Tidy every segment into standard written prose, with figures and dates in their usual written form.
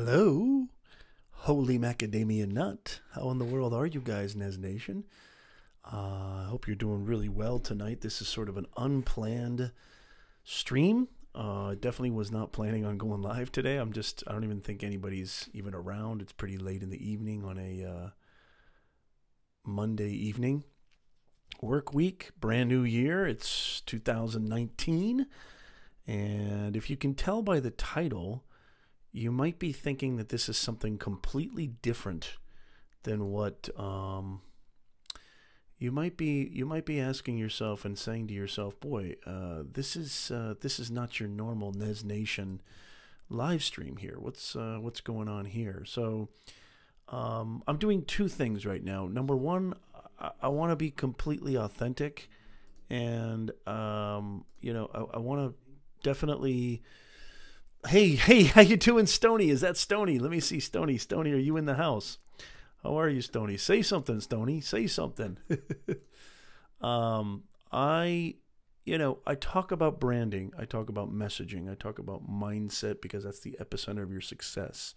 Hello, holy macadamia nut. How in the world are you guys, Nez Nation? I hope you're doing really well tonight. This is sort of an unplanned stream. I definitely was not planning on going live today. I don't even think anybody's even around. It's pretty late in the evening on a Monday evening. Work week, brand new year. It's 2019. And if you can tell by the title, you might be thinking that this is something completely different than what you might be asking yourself and saying to yourself, boy, this is not your normal Nez Nation live stream here. What's going on here? So I'm doing two things right now. Number one, I want to be completely authentic, and I want to definitely. Hey, how you doing, Stony? Is that Stony? Let me see, Stony. Stony, are you in the house? How are you, Stony? Say something, Stony. Say something. I talk about branding. I talk about messaging. I talk about mindset because that's the epicenter of your success.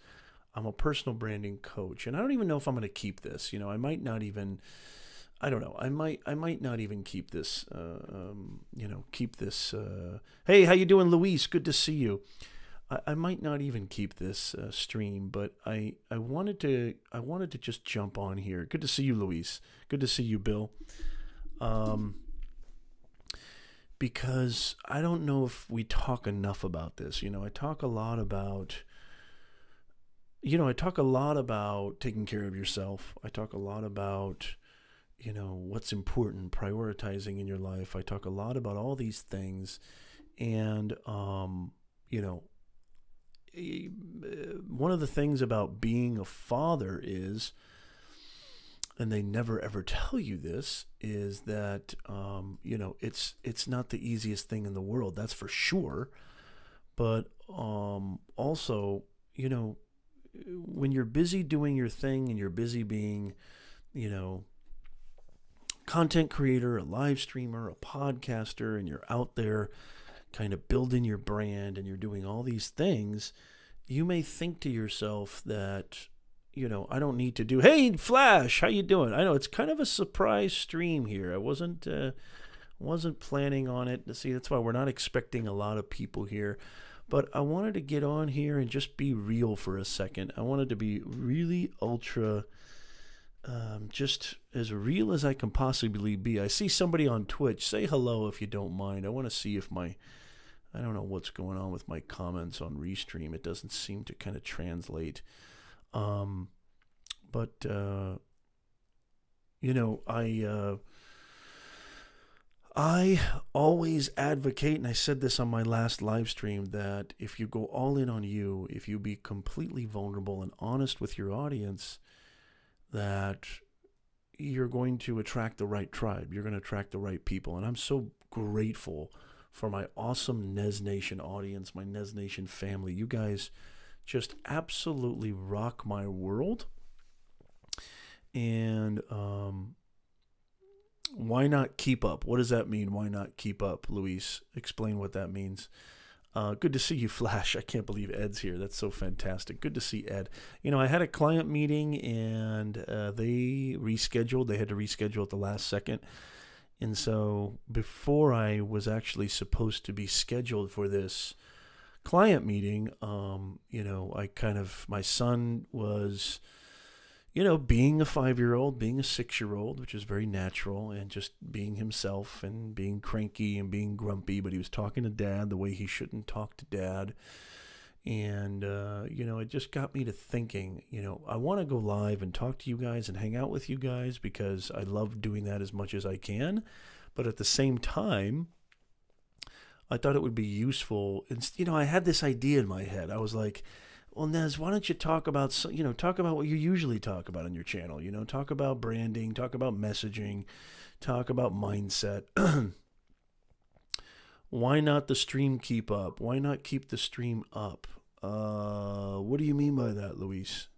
I'm a personal branding coach, and I don't even know if I'm going to keep this. I might not even. I don't know. I might not even keep this. Keep this. Hey, how you doing, Luis? Good to see you. I might not even keep this stream, but I wanted to just jump on here. Good to see you, Luis. Good to see you, Bill. Because I don't know if we talk enough about this. I talk a lot about. I talk a lot about taking care of yourself. I talk a lot about, what's important, prioritizing in your life. I talk a lot about all these things, and one of the things about being a father is, and they never ever tell you this, is that it's not the easiest thing in the world, that's for sure. But also, when you're busy doing your thing and you're busy being, content creator, a live streamer, a podcaster, and you're out there kind of building your brand and you're doing all these things, you may think to yourself that, I don't need to do, hey, Flash, how you doing? I know it's kind of a surprise stream here. I wasn't planning on it. See, that's why we're not expecting a lot of people here. But I wanted to get on here and just be real for a second. I wanted to be really ultra, just as real as I can possibly be. I see somebody on Twitch. Say hello if you don't mind. I want to see if I don't know what's going on with my comments on Restream. It doesn't seem to kind of translate. I always advocate, and I said this on my last live stream, that if you go all in on you, if you be completely vulnerable and honest with your audience, that you're going to attract the right tribe. You're going to attract the right people. And I'm so grateful for my awesome Nez Nation audience, my Nez Nation family. You guys just absolutely rock my world. And why not keep up? What does that mean? Why not keep up, Luis? Explain what that means. Good to see you, Flash. I can't believe Ed's here. That's so fantastic. Good to see Ed. I had a client meeting and they rescheduled. They had to reschedule at the last second. And so before I was actually supposed to be scheduled for this client meeting, my son was, being a 5-year-old, being a 6-year-old, which is very natural, and just being himself and being cranky and being grumpy, but he was talking to Dad the way he shouldn't talk to Dad. And, it just got me to thinking, I want to go live and talk to you guys and hang out with you guys because I love doing that as much as I can. But at the same time, I thought it would be useful. And, I had this idea in my head. I was like, well, Nez, why don't you talk about what you usually talk about on your channel? Talk about branding, talk about messaging, talk about mindset. Why not the stream keep up? Why not keep the stream up? What do you mean by that, Luis?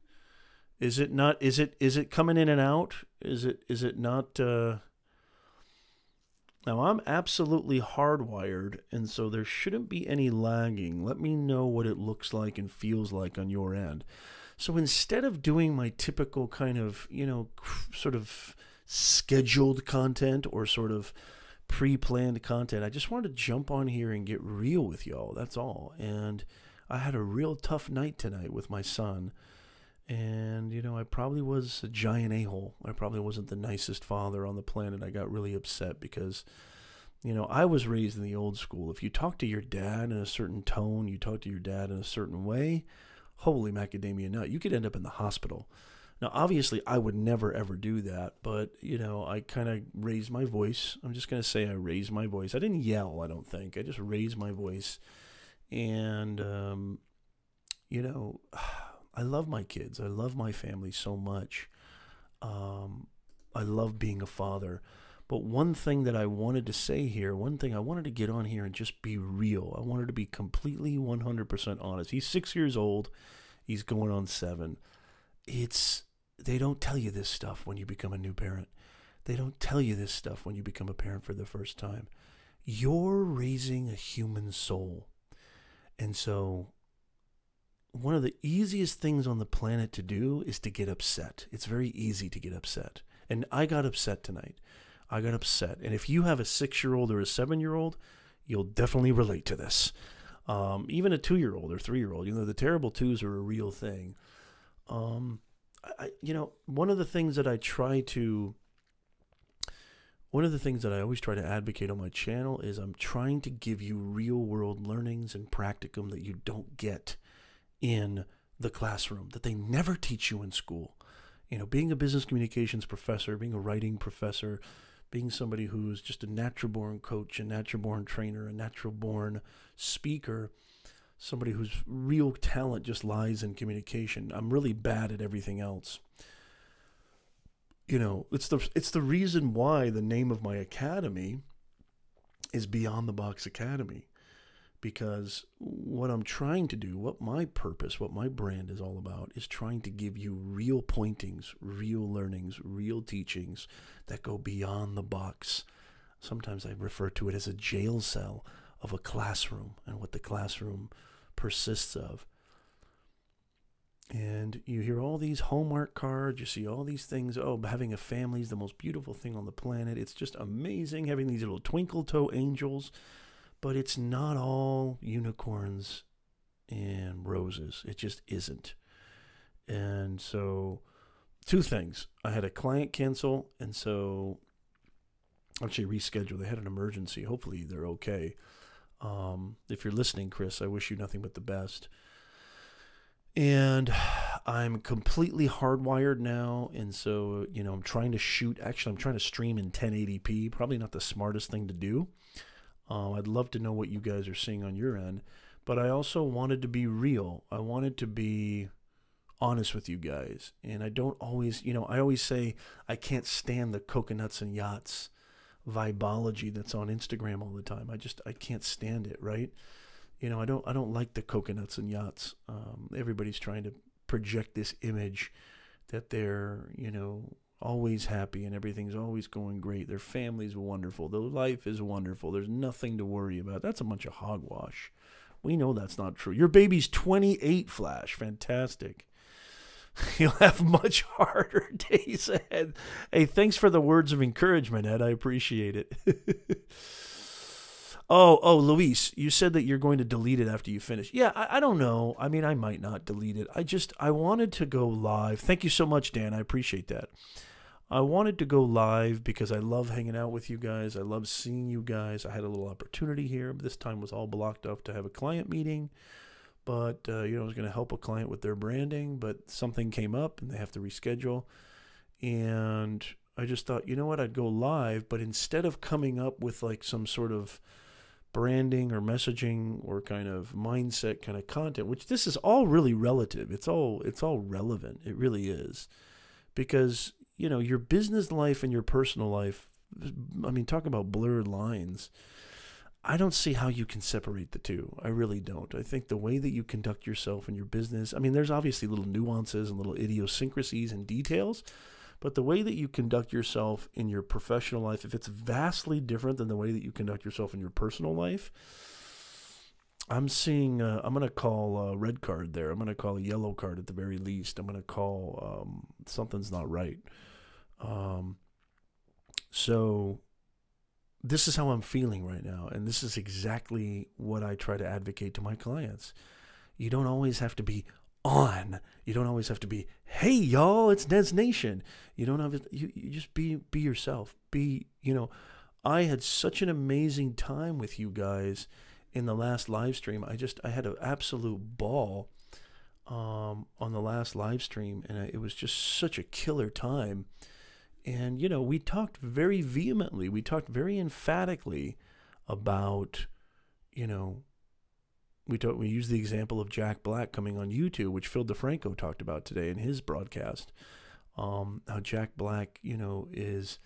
Is it coming in and out? Is it not, Now, I'm absolutely hardwired, and so there shouldn't be any lagging. Let me know what it looks like and feels like on your end. So instead of doing my typical kind of, sort of scheduled content or sort of pre-planned content, I just wanted to jump on here and get real with y'all. That's all. And I had a real tough night tonight with my son. And, I probably was a giant a-hole. I probably wasn't the nicest father on the planet. I got really upset because, I was raised in the old school. If you talk to your dad in a certain tone, you talk to your dad in a certain way, holy macadamia nut, you could end up in the hospital. Now, obviously, I would never, ever do that. But, I kind of raised my voice. I'm just going to say I raised my voice. I didn't yell, I don't think. I just raised my voice. And, I love my kids. I love my family so much. I love being a father. But one thing that I wanted to say here, one thing I wanted to get on here and just be real. I wanted to be completely 100% honest. He's 6 years old. He's going on 7. They don't tell you this stuff when you become a new parent. They don't tell you this stuff when you become a parent for the first time. You're raising a human soul. And so one of the easiest things on the planet to do is to get upset. It's very easy to get upset. And I got upset tonight. I got upset. And if you have a 6-year-old or a 7-year-old, you'll definitely relate to this. Even a 2-year-old or 3-year-old, the terrible twos are a real thing. One of the things that I always try to advocate on my channel is I'm trying to give you real world learnings and practicum that you don't get in the classroom, that they never teach you in school. Being a business communications professor, being a writing professor, being somebody who's just a natural-born coach, a natural-born trainer, a natural-born speaker, somebody whose real talent just lies in communication. I'm really bad at everything else. It's the reason why the name of my academy is Beyond the Box Academy. Because what I'm trying to do, what my purpose, what my brand is all about, is trying to give you real pointings, real learnings, real teachings that go beyond the box. Sometimes I refer to it as a jail cell of a classroom and what the classroom persists of. And you hear all these Hallmark cards, you see all these things. Oh, having a family is the most beautiful thing on the planet. It's just amazing having these little twinkle toe angels. But it's not all unicorns and roses. It just isn't. And so, 2 things. I had a client cancel, and so actually reschedule. They had an emergency. Hopefully they're okay. If you're listening, Chris, I wish you nothing but the best. And I'm completely hardwired now, and so, I'm trying to shoot. Actually, I'm trying to stream in 1080p. Probably not the smartest thing to do. I'd love to know what you guys are seeing on your end, but I also wanted to be real. I wanted to be honest with you guys, and I don't always, I always say I can't stand the coconuts and yachts vibology that's on Instagram all the time. I can't stand it, right? I don't like the coconuts and yachts. Everybody's trying to project this image that they're, always happy and everything's always going great. Their family's wonderful. Their life is wonderful. There's nothing to worry about. That's a bunch of hogwash. We know that's not true. Your baby's 28, Flash. Fantastic. You'll have much harder days ahead. Hey, thanks for the words of encouragement, Ed. I appreciate it. Oh, Luis, you said that you're going to delete it after you finish. Yeah, I don't know. I mean, I might not delete it. I wanted to go live. Thank you so much, Dan. I appreciate that. I wanted to go live because I love hanging out with you guys. I love seeing you guys. I had a little opportunity here. This time was all blocked off to have a client meeting. But, I was going to help a client with their branding, but something came up and they have to reschedule. And I just thought, you know what, I'd go live, but instead of coming up with like some sort of branding or messaging or kind of mindset kind of content, which this is all really relative. It's all relevant. It really is. Because, your business life and your personal life, I mean, talk about blurred lines. I don't see how you can separate the two. I really don't. I think the way that you conduct yourself in your business, I mean, there's obviously little nuances and little idiosyncrasies and details, But the way that you conduct yourself in your professional life, if it's vastly different than the way that you conduct yourself in your personal life, I'm seeing, I'm going to call a red card there. I'm going to call a yellow card at the very least. I'm going to call something's not right. So this is how I'm feeling right now. And this is exactly what I try to advocate to my clients. You don't always have to be on. You don't always have to be, hey, y'all, it's Nez Nation. You don't have to, you just be yourself. I had such an amazing time with you guys in the last live stream. I had an absolute ball on the last live stream, and it was just such a killer time. And, we talked very vehemently. We talked very emphatically about, we used the example of Jack Black coming on YouTube, which Phil DeFranco talked about today in his broadcast. How Jack Black, is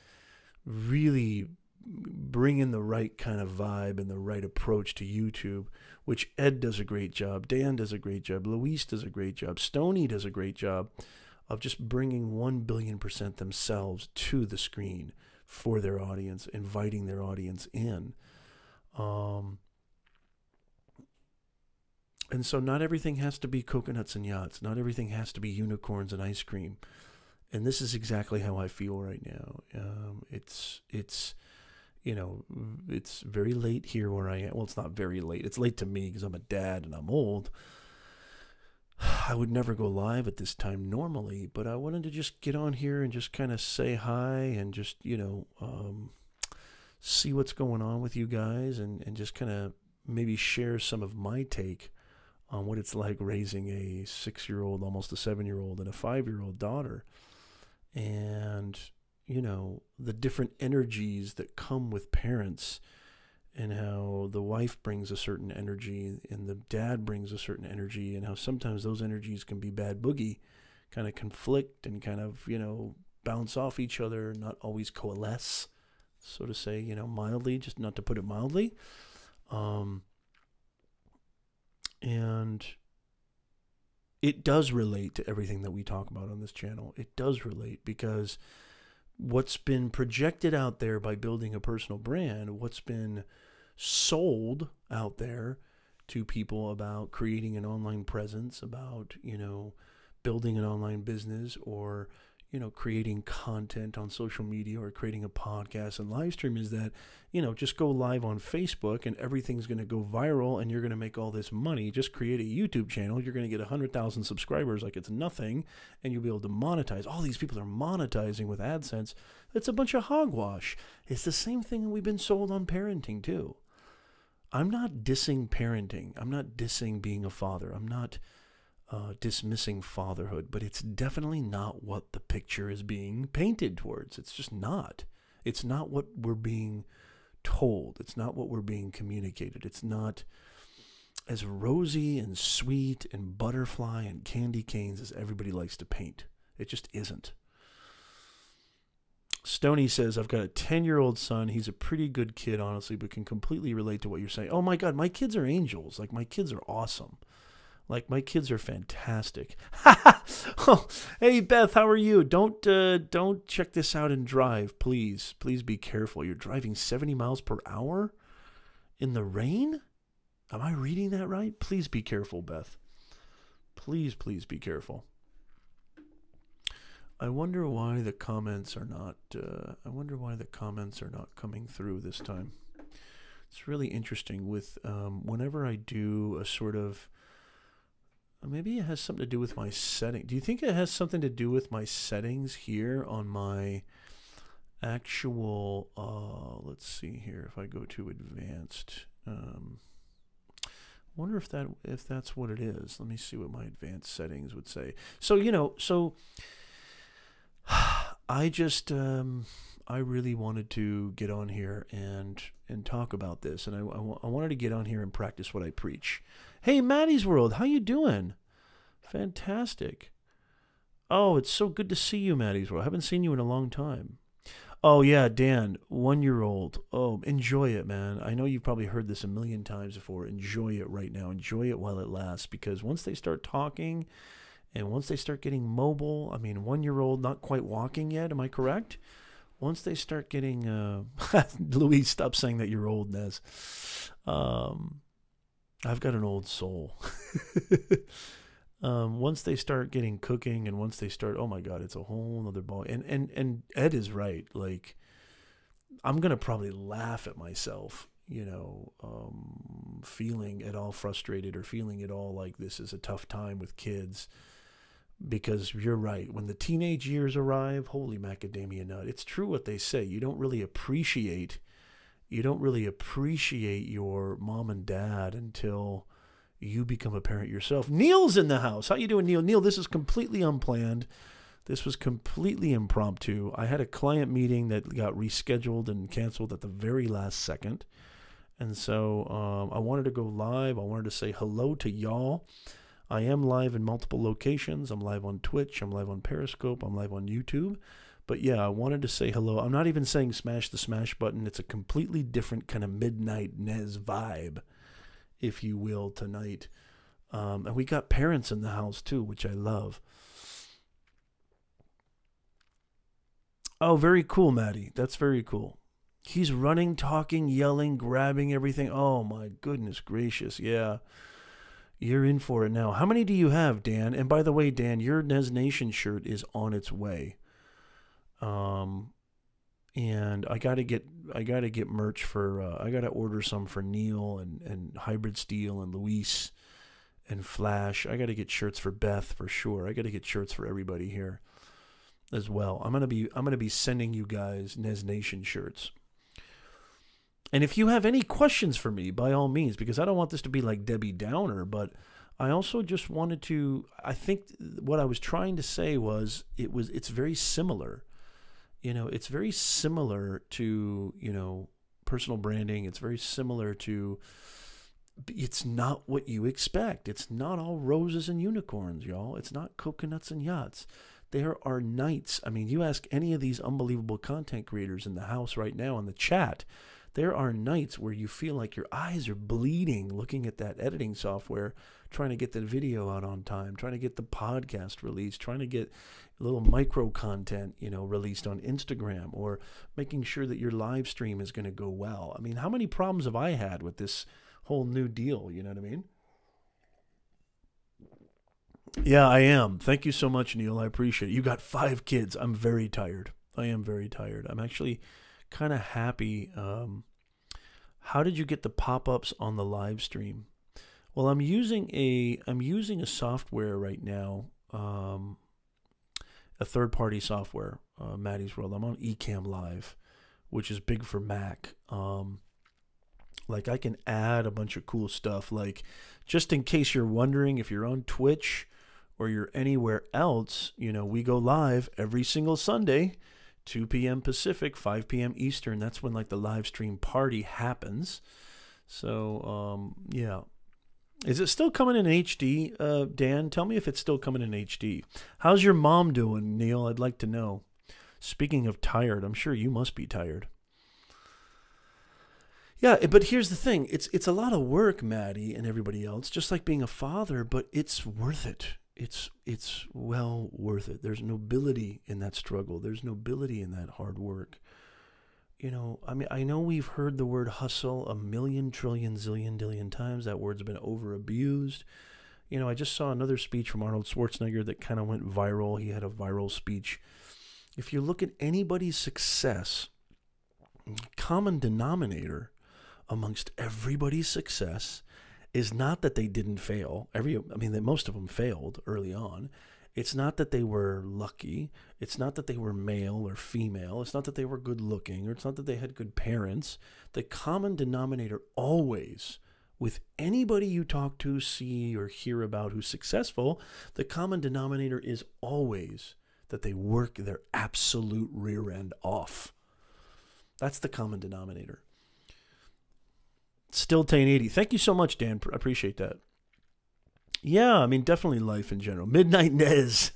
really bringing the right kind of vibe and the right approach to YouTube, which Ed does a great job, Dan does a great job, Luis does a great job, Stoney does a great job of just bringing 1,000,000,000% themselves to the screen for their audience, inviting their audience in. And so not everything has to be coconuts and yachts. Not everything has to be unicorns and ice cream. And this is exactly how I feel right now. It's very late here where I am. Well, it's not very late. It's late to me because I'm a dad and I'm old. I would never go live at this time normally, but I wanted to just get on here and just kind of say hi and just, see what's going on with you guys and just kind of maybe share some of my take on what it's like raising a 6-year-old, almost a 7-year-old, and a 5-year-old daughter. And, the different energies that come with parents and how the wife brings a certain energy and the dad brings a certain energy and how sometimes those energies can be bad boogie, kind of conflict and kind of, bounce off each other, not always coalesce, so to say, mildly, just not to put it mildly. And it does relate to everything that we talk about on this channel. It does relate because what's been projected out there by building a personal brand, what's been sold out there to people about creating an online presence, about, building an online business or, creating content on social media or creating a podcast and live stream is that, just go live on Facebook and everything's going to go viral and you're going to make all this money. Just create a YouTube channel. You're going to get 100,000 subscribers like it's nothing and you'll be able to monetize. All these people are monetizing with AdSense. It's a bunch of hogwash. It's the same thing that we've been sold on parenting too. I'm not dissing parenting. I'm not dissing being a father. I'm not dismissing fatherhood, but it's definitely not what the picture is being painted towards. It's just not. It's not what we're being told. It's not what we're being communicated. It's not as rosy and sweet and butterfly and candy canes as everybody likes to paint. It just isn't. Stoney says, I've got a 10-year-old son. He's a pretty good kid, honestly, but can completely relate to what you're saying. Oh my God, my kids are angels. Like, my kids are awesome. Like, my kids are fantastic. Oh, hey, Beth, how are you? Don't check this out and drive, please. Please be careful. You're driving 70 miles per hour in the rain? Am I reading that right? Please be careful, Beth. Please be careful. I wonder why the comments are not. Coming through this time. It's really interesting. With whenever I do a sort of, maybe it has something to do with my setting. Do you think it has something to do with my settings here on my actual? Let's see here. If I go to advanced, I wonder if that's what it is. Let me see what my advanced settings would say. So I just I really wanted to get on here and talk about this, and I wanted to get on here and practice what I preach. Hey, Maddie's World, how you doing? Fantastic. Oh, it's so good to see you, Maddie's World. I haven't seen you in a long time. Oh yeah, Dan, 1-year-old. Oh, enjoy it, man. I know you've probably heard this a million times before. Enjoy it right now. Enjoy it while it lasts, because once they start talking And once they start getting mobile, I mean, 1-year-old not quite walking yet, am I correct? Once they start getting, Louise, stop saying that you're old, Nez. I've got an old soul. Once they start getting cooking and once they start, oh my God, it's a whole other ball. And Ed is right. Like, I'm going to probably laugh at myself, feeling at all frustrated or feeling at all like this is a tough time with kids. Because you're right. When the teenage years arrive, holy macadamia nut. It's true what they say. You don't really appreciate your mom and dad until you become a parent yourself. Neil's in the house. How you doing, Neil? Neil, this is completely unplanned. This was completely impromptu. I had a client meeting that got rescheduled and canceled at the very last second. And so I wanted to go live. I wanted to say hello to y'all. I am live in multiple locations. I'm live on Twitch. I'm live on Periscope. I'm live on YouTube. But yeah, I wanted to say hello. I'm not even saying smash the smash button. It's a completely different kind of midnight Nez vibe, if you will, tonight. And we got parents in the house too, which I love. Oh, very cool, Maddie. That's very cool. He's running, talking, yelling, grabbing everything. Oh my goodness gracious. Yeah. You're in for it now. How many do you have, Dan? And by the way, Dan, your Nez Nation shirt is on its way. And I gotta get merch for. I gotta order some for Neil and Hybrid Steel and Luis and Flash. I gotta get shirts for Beth for sure. I gotta get shirts for everybody here as well. I'm gonna be sending you guys Nez Nation shirts. And if you have any questions for me, by all means, because I don't want this to be like Debbie Downer, but I also just wanted to, I think what I was trying to say was, it's very similar. It's very similar to, personal branding. It's very similar to, it's not what you expect. It's not all roses and unicorns, y'all. It's not coconuts and yachts. There are nights. I mean, you ask any of these unbelievable content creators in the house right now in the chat, there are nights where you feel like your eyes are bleeding looking at that editing software, trying to get the video out on time, trying to get the podcast released, trying to get little micro content, released on Instagram, or making sure that your live stream is going to go well. I mean, how many problems have I had with this whole new deal? You know what I mean? Yeah, I am. Thank you so much, Neil. I appreciate it. You got 5 kids. I'm very tired. I am very tired. I'm actually kind of happy. How did you get the pop-ups on the live stream? Well, I'm using a software right now, a third-party software, Maddie's World. I'm on Ecamm Live, which is big for Mac. Like, I can add a bunch of cool stuff. Like, just in case you're wondering, if you're on Twitch or you're anywhere else, we go live every single Sunday, 2 p.m. Pacific, 5 p.m. Eastern. That's when, like, the live stream party happens. So, yeah. Is it still coming in HD, Dan? Tell me if it's still coming in HD. How's your mom doing, Neil? I'd like to know. Speaking of tired, I'm sure you must be tired. Yeah, but here's the thing. It's a lot of work, Maddie and everybody else, just like being a father, but it's worth it. It's well worth it. There's nobility in that struggle. There's nobility in that hard work. I mean, I know we've heard the word hustle a million, trillion, zillion, dillion times. That word's been over-abused. I just saw another speech from Arnold Schwarzenegger that kind of went viral. He had a viral speech. If you look at anybody's success, common denominator amongst everybody's success is not that they didn't fail. Most of them failed early on. It's not that they were lucky. It's not that they were male or female. It's not that they were good looking, or it's not that they had good parents. The common denominator always, with anybody you talk to, see, or hear about who's successful, the common denominator is always that they work their absolute rear end off. That's the common denominator. Still Tane 80. Thank you so much, Dan. I appreciate that. Yeah, I mean, definitely life in general. Midnight Nez.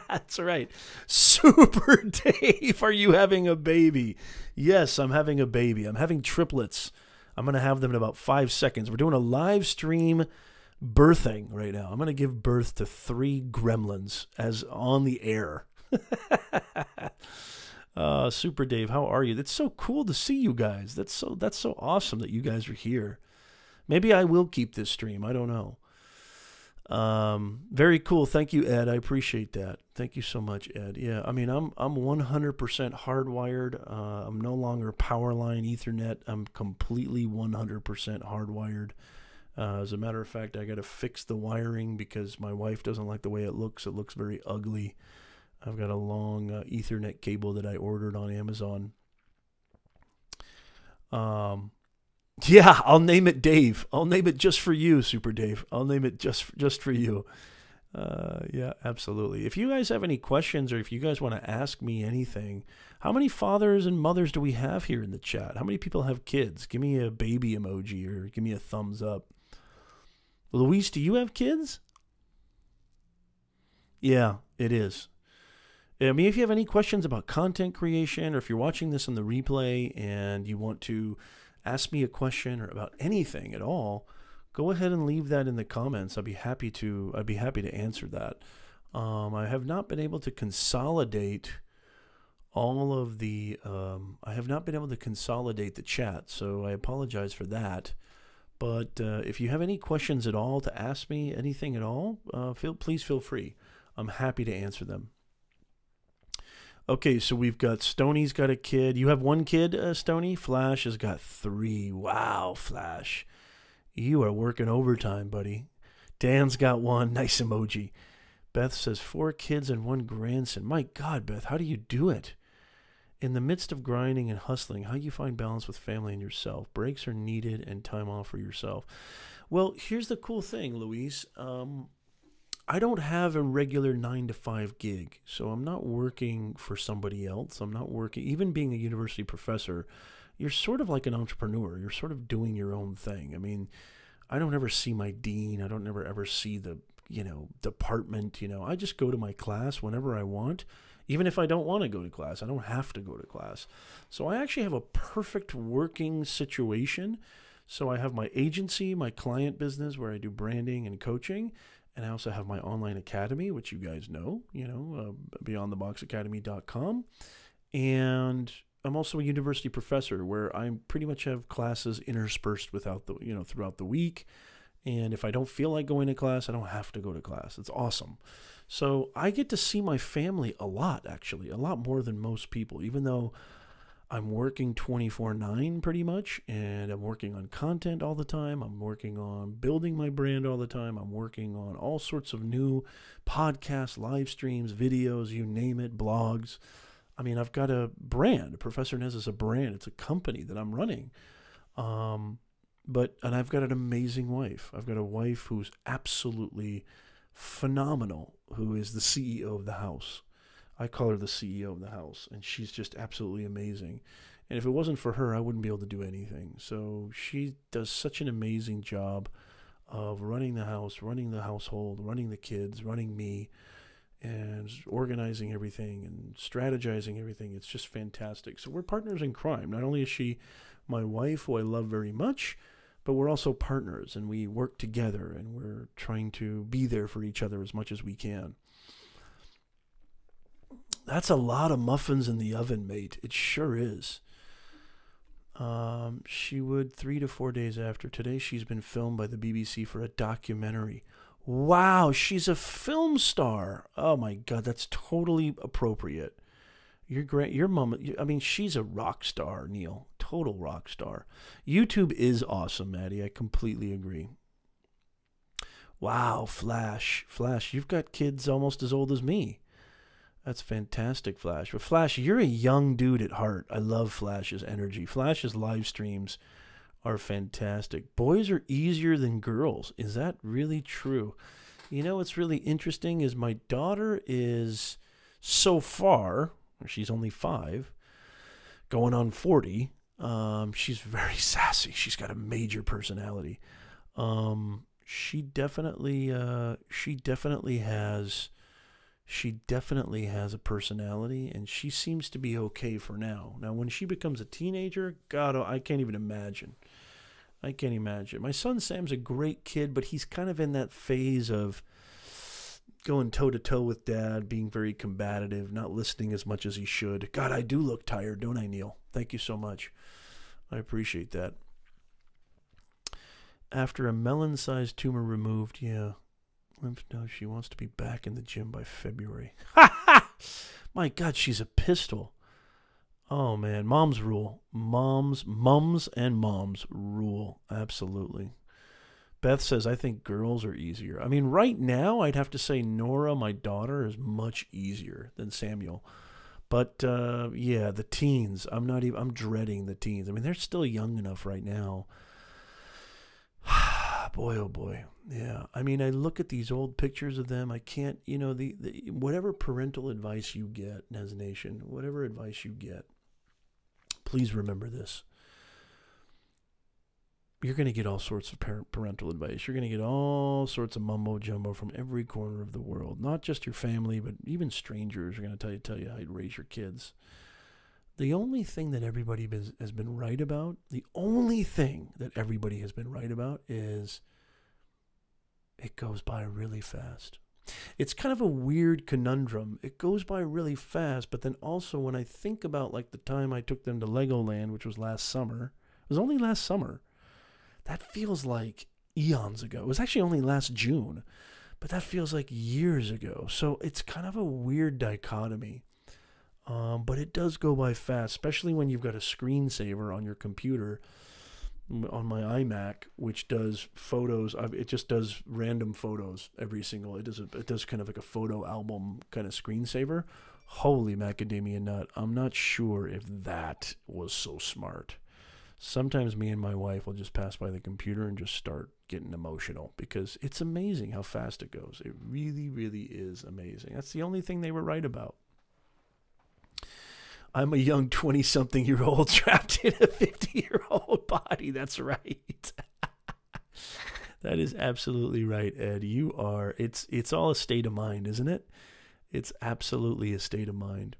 That's right. Super Dave, are you having a baby? Yes, I'm having a baby. I'm having triplets. I'm going to have them in about 5 seconds. We're doing a live stream birthing right now. I'm going to give birth to 3 gremlins as on the air. Super Dave, how are you? That's so cool to see you guys. That's so awesome that you guys are here. Maybe I will keep this stream. I don't know. Very cool. Thank you, Ed. I appreciate that. Thank you so much, Ed. Yeah, I mean, I'm 100% hardwired. I'm no longer power line Ethernet. I'm completely 100% hardwired. As a matter of fact, I got to fix the wiring because my wife doesn't like the way it looks. It looks very ugly. I've got a long Ethernet cable that I ordered on Amazon. Yeah, I'll name it Dave. I'll name it just for you, Super Dave. I'll name it just for you. Yeah, absolutely. If you guys have any questions or if you guys want to ask me anything, how many fathers and mothers do we have here in the chat? How many people have kids? Give me a baby emoji or give me a thumbs up. Luis, do you have kids? Yeah, it is. I mean, if you have any questions about content creation or if you're watching this on the replay and you want to ask me a question or about anything at all, go ahead and leave that in the comments. I'd be happy to answer that. I have not been able to consolidate all of the chat, so I apologize for that. But if you have any questions at all to ask me, anything at all, please feel free. I'm happy to answer them. Okay, so we've got Stoney's got a kid. You have 1 kid, Stoney? Flash has got 3. Wow, Flash. You are working overtime, buddy. Dan's got 1. Nice emoji. Beth says 4 kids and 1 grandson. My God, Beth, how do you do it? In the midst of grinding and hustling, how do you find balance with family and yourself? Breaks are needed and time off for yourself. Well, here's the cool thing, Louise. I don't have a regular 9-to-5 gig, so I'm not working for somebody else. I'm not working, even being a university professor, you're sort of like an entrepreneur. You're sort of doing your own thing. I mean, I don't ever see my dean. I don't ever see the, department. I just go to my class whenever I want. Even if I don't want to go to class, I don't have to go to class. So I actually have a perfect working situation. So I have my agency, my client business where I do branding and coaching. And I also have my online academy, which you guys know, beyondtheboxacademy.com. And I'm also a university professor where I pretty much have classes interspersed throughout the week. And if I don't feel like going to class, I don't have to go to class. It's awesome. So I get to see my family a lot, actually, a lot more than most people, even though I'm working 24/9 pretty much, and I'm working on content all the time. I'm working on building my brand all the time. I'm working on all sorts of new podcasts, live streams, videos, you name it, blogs. I mean, I've got a brand. Professor Nez is a brand. It's a company that I'm running. And I've got an amazing wife. I've got a wife who's absolutely phenomenal, who is the CEO of the house. I call her the CEO of the house, and she's just absolutely amazing. And if it wasn't for her, I wouldn't be able to do anything. So she does such an amazing job of running the house, running the household, running the kids, running me, and organizing everything and strategizing everything. It's just fantastic. So we're partners in crime. Not only is she my wife, who I love very much, but we're also partners, and we work together, and we're trying to be there for each other as much as we can. That's a lot of muffins in the oven, mate. It sure is. She would 3 to 4 days after. Today she's been filmed by the BBC for a documentary. Wow, she's a film star. Oh my God, that's totally appropriate. Your mom, I mean, she's a rock star, Neil. Total rock star. YouTube is awesome, Maddie. I completely agree. Wow, Flash, you've got kids almost as old as me. That's fantastic, Flash. But Flash, you're a young dude at heart. I love Flash's energy. Flash's live streams are fantastic. Boys are easier than girls. Is that really true? What's really interesting is my daughter is so far, she's only 5, going on 40. She's very sassy. She's got a major personality. She definitely has a personality, and she seems to be okay for now. Now, when she becomes a teenager, God, I can't even imagine. I can't imagine. My son Sam's a great kid, but he's kind of in that phase of going toe-to-toe with Dad, being very combative, not listening as much as he should. God, I do look tired, don't I, Neil? Thank you so much. I appreciate that. After a melon-sized tumor removed, yeah. Lymph node, she wants to be back in the gym by February. My God, she's a pistol. Oh, man. Moms rule. Mums and moms rule. Absolutely. Beth says, I think girls are easier. I mean, right now, I'd have to say Nora, my daughter, is much easier than Samuel. But, yeah, the teens. I'm dreading the teens. I mean, they're still young enough right now. Boy, oh boy. Yeah. I mean, I look at these old pictures of them. I can't, the whatever parental advice you get, Nez Nation, whatever advice you get, please remember this. You're going to get all sorts of parental advice. You're going to get all sorts of mumbo jumbo from every corner of the world. Not just your family, but even strangers are going to tell you how to raise your kids. The only thing that everybody has been right about, is it goes by really fast. It's kind of a weird conundrum. It goes by really fast, but then also when I think about like the time I took them to Legoland, which was last summer, it was only last summer. That feels like eons ago. It was actually only last June, but that feels like years ago. So it's kind of a weird dichotomy. But it does go by fast, especially when you've got a screensaver on your computer, on my iMac, which does photos. It just does random photos it does kind of like a photo album kind of screensaver. Holy macadamia nut. I'm not sure if that was so smart. Sometimes me and my wife will just pass by the computer and just start getting emotional because it's amazing how fast it goes. It really, really is amazing. That's the only thing they were right about. I'm a young 20-something-year-old trapped in a 50-year-old body. That's right. That is absolutely right, Ed. You are. It's all a state of mind, isn't it? It's absolutely a state of mind.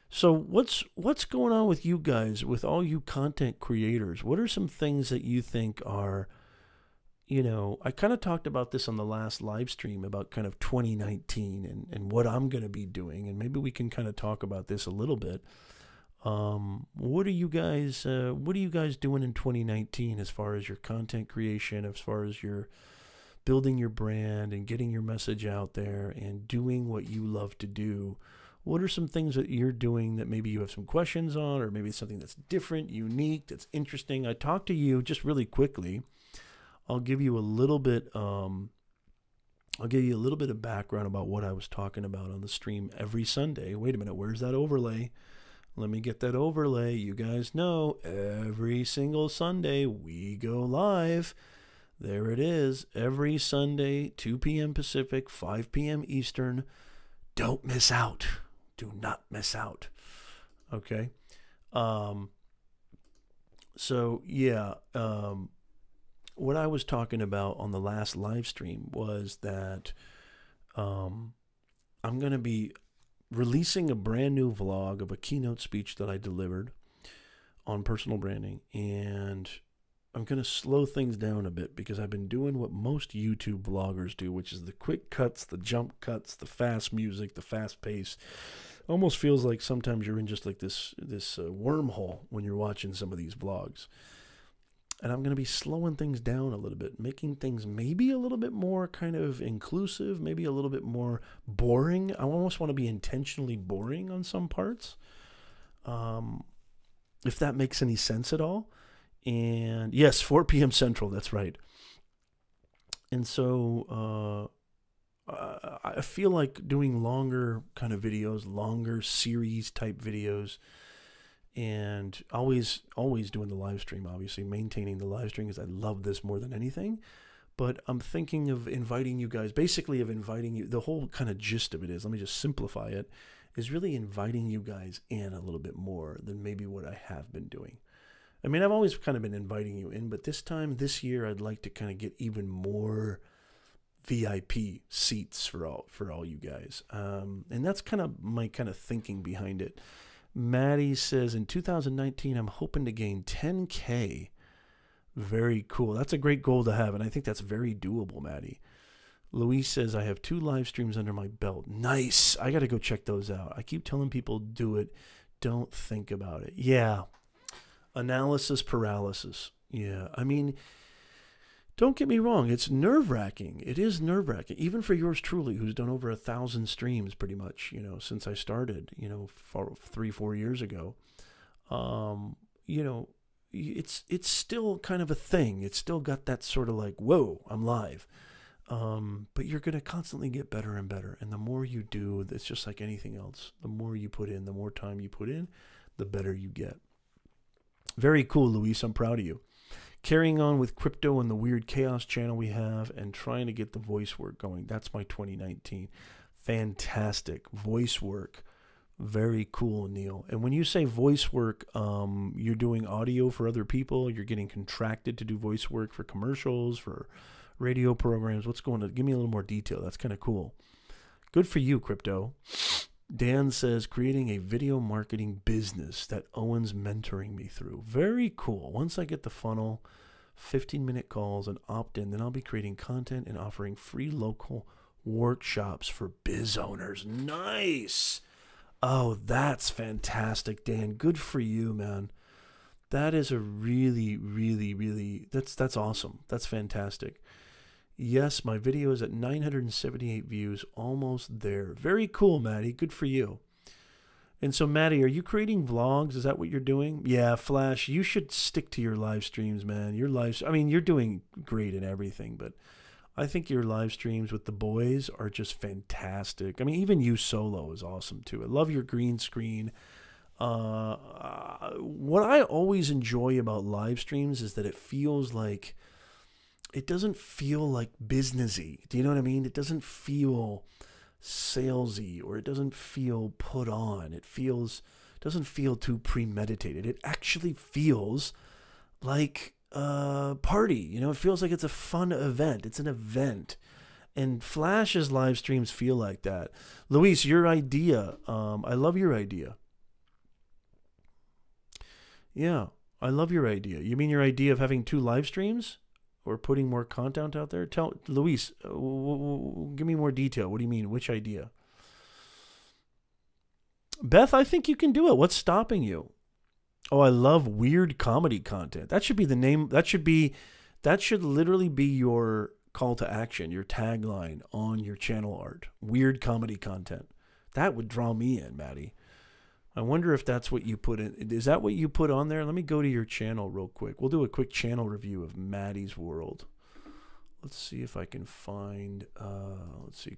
So what's going on with you guys, with all you content creators? What are some things that you think are, I kind of talked about this on the last live stream about kind of 2019 and what I'm going to be doing, and maybe we can kind of talk about this a little bit. What are you guys doing in 2019 as far as your content creation, as far as your building your brand and getting your message out there and doing what you love to do? What are some things that you're doing that maybe you have some questions on, or maybe something that's different, unique, that's interesting? I talked to you just really quickly. I'll give you a little bit of background about what I was talking about on the stream every Sunday. Wait a minute, where's that overlay? Let me get that overlay. You guys know every single Sunday we go live. There it is. Every Sunday, 2 p.m. Pacific, 5 p.m. Eastern. Don't miss out. Do not miss out. Okay? What I was talking about on the last live stream was that I'm going to be releasing a brand new vlog of a keynote speech that I delivered on personal branding, and I'm going to slow things down a bit because I've been doing what most YouTube vloggers do, which is the quick cuts, the jump cuts, the fast music, the fast pace. Almost feels like sometimes you're in just like this wormhole when you're watching some of these vlogs. And I'm going to be slowing things down a little bit, making things maybe a little bit more kind of inclusive, maybe a little bit more boring. I almost want to be intentionally boring on some parts, if that makes any sense at all. And yes, 4 p.m. Central, that's right. And so I feel like doing longer kind of videos, longer series type videos, and always doing the live stream, obviously maintaining the live stream because I love this more than anything. But I'm thinking of inviting you guys, the whole kind of gist of it is, let me just simplify it, is really inviting you guys in a little bit more than maybe what I have been doing. I mean, I've always kind of been inviting you in, but this year, I'd like to kind of get even more VIP seats for all you guys. And that's kind of my kind of thinking behind it. Maddie says, in 2019, I'm hoping to gain 10K Very cool. That's a great goal to have, and I think that's very doable, Maddie. Luis says, I have 2 live streams under my belt. Nice. I got to go check those out. I keep telling people, do it. Don't think about it. Yeah. Analysis paralysis. Yeah. I mean, don't get me wrong. It's nerve-wracking. It is nerve-wracking. Even for yours truly, who's done over 1,000 streams pretty much, since I started, 3-4 years ago. It's still kind of a thing. It's still got that sort of like, whoa, I'm live. But you're going to constantly get better and better. And the more you do, it's just like anything else. The more you put in, the more time you put in, the better you get. Very cool, Luis. I'm proud of you. Carrying on with crypto and the weird chaos channel we have and trying to get the voice work going. That's my 2019. Fantastic. Voice work. Very cool, Neil. And when you say voice work, you're doing audio for other people. You're getting contracted to do voice work for commercials, for radio programs. What's going on? Give me a little more detail. That's kind of cool. Good for you, crypto. Dan says, creating a video marketing business that Owen's mentoring me through. Very cool. Once I get the funnel, 15-minute calls and opt-in, then I'll be creating content and offering free local workshops for biz owners. Nice. Oh, that's fantastic, Dan. Good for you, man. That is a really, really, really, that's awesome. That's fantastic. Yes, my video is at 978 views, almost there. Very cool, Maddie. Good for you. And so, Maddie, are you creating vlogs? Is that what you're doing? Yeah, Flash, you should stick to your live streams, man. You're doing great in everything, but I think your live streams with the boys are just fantastic. I mean, even you solo is awesome, too. I love your green screen. What I always enjoy about live streams is that it doesn't feel like businessy. Do you know what I mean? It doesn't feel salesy, or it doesn't feel put on. It doesn't feel too premeditated. It actually feels like a party. It feels like it's a fun event. It's an event. And Flash's live streams feel like that. Luis, your idea, I love your idea. Yeah, I love your idea. You mean your idea of having 2 live streams? Or putting more content out there? Tell Luis, give me more detail. What do you mean? Which idea? Beth, I think you can do it. What's stopping you? Oh, I love weird comedy content. That should be the name. That should literally be your call to action, your tagline on your channel art. Weird comedy content. That would draw me in, Maddie. I wonder if that's what you put in. Is that what you put on there? Let me go to your channel real quick. We'll do a quick channel review of Maddie's World. Let's see if I can find,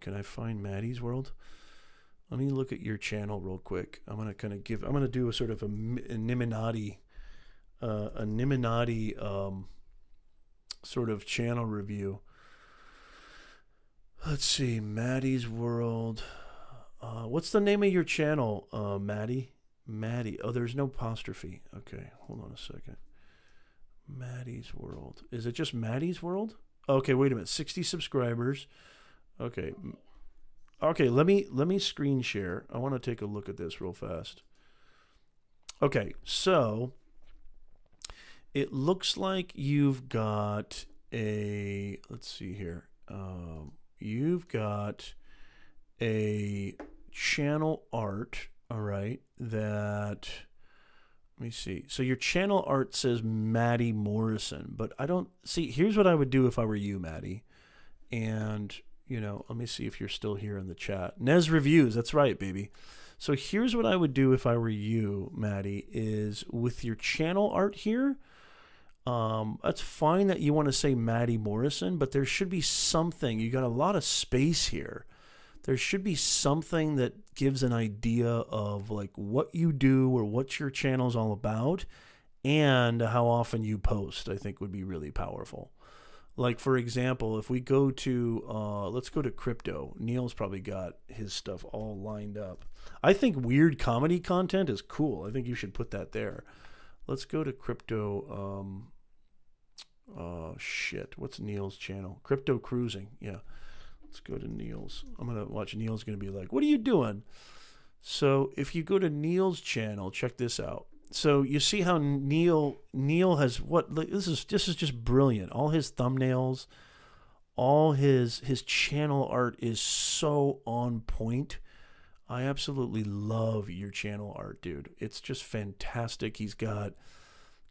can I find Maddie's World? Let me look at your channel real quick. I'm going to do a sort of Illuminati sort of channel review. Let's see, Maddie's World. What's the name of your channel, Maddie? Maddie. Oh, there's no apostrophe. Okay, hold on a second. Maddie's World. Is it just Maddie's World? Okay, wait a minute. 60 subscribers. Okay. Okay, let me screen share. I want to take a look at this real fast. Okay, so it looks like you've got let's see here. You've got a channel art, all right, let me see. So your channel art says Maddie Morrison, but I don't see. Here's what I would do if I were you, Maddie. And, let me see if you're still here in the chat. Nez Reviews, that's right, baby. So here's what I would do if I were you, Maddie, is with your channel art here, that's fine that you want to say Maddie Morrison, but there should be something. You got a lot of space here. There should be something that gives an idea of like what you do or what your channel's all about and how often you post. I think would be really powerful. Like, for example, if we go to, let's go to crypto. Neil's probably got his stuff all lined up. I think weird comedy content is cool. I think you should put that there. Let's go to crypto. What's Neil's channel? Crypto Cruising. Yeah. Let's go to Neil's. I'm going to watch. Neil's going to be like, what are you doing? So if you go to Neil's channel, check this out. So you see how Neil has what? This is just brilliant. All his thumbnails, all his channel art is so on point. I absolutely love your channel art, dude. It's just fantastic. He's got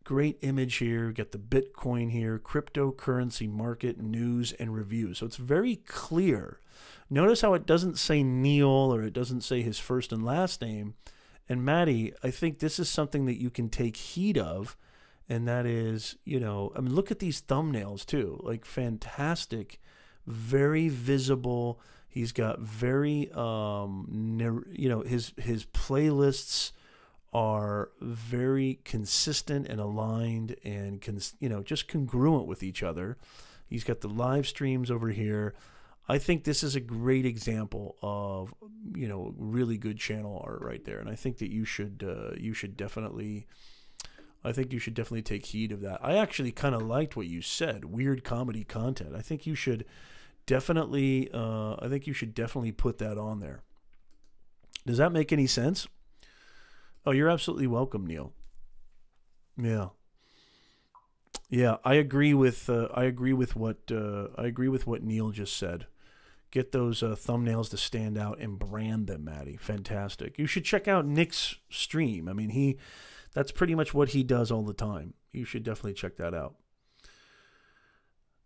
great image here. Got the Bitcoin here, cryptocurrency market news and reviews. So it's very clear. Notice how it doesn't say Neil or it doesn't say his first and last name. And Maddie, I think this is something that you can take heed of. And that is, I mean, look at these thumbnails too. Like fantastic, very visible. He's got very, his playlists are very consistent and aligned and, just congruent with each other. He's got the live streams over here. I think this is a great example of, really good channel art right there. And I think that you should definitely take heed of that. I actually kind of liked what you said, weird comedy content. I think you should definitely put that on there. Does that make any sense? Oh, you're absolutely welcome, Neil. Yeah. Yeah, I agree with what Neil just said. Get those thumbnails to stand out and brand them, Maddie. Fantastic. You should check out Nick's stream. I mean, that's pretty much what he does all the time. You should definitely check that out.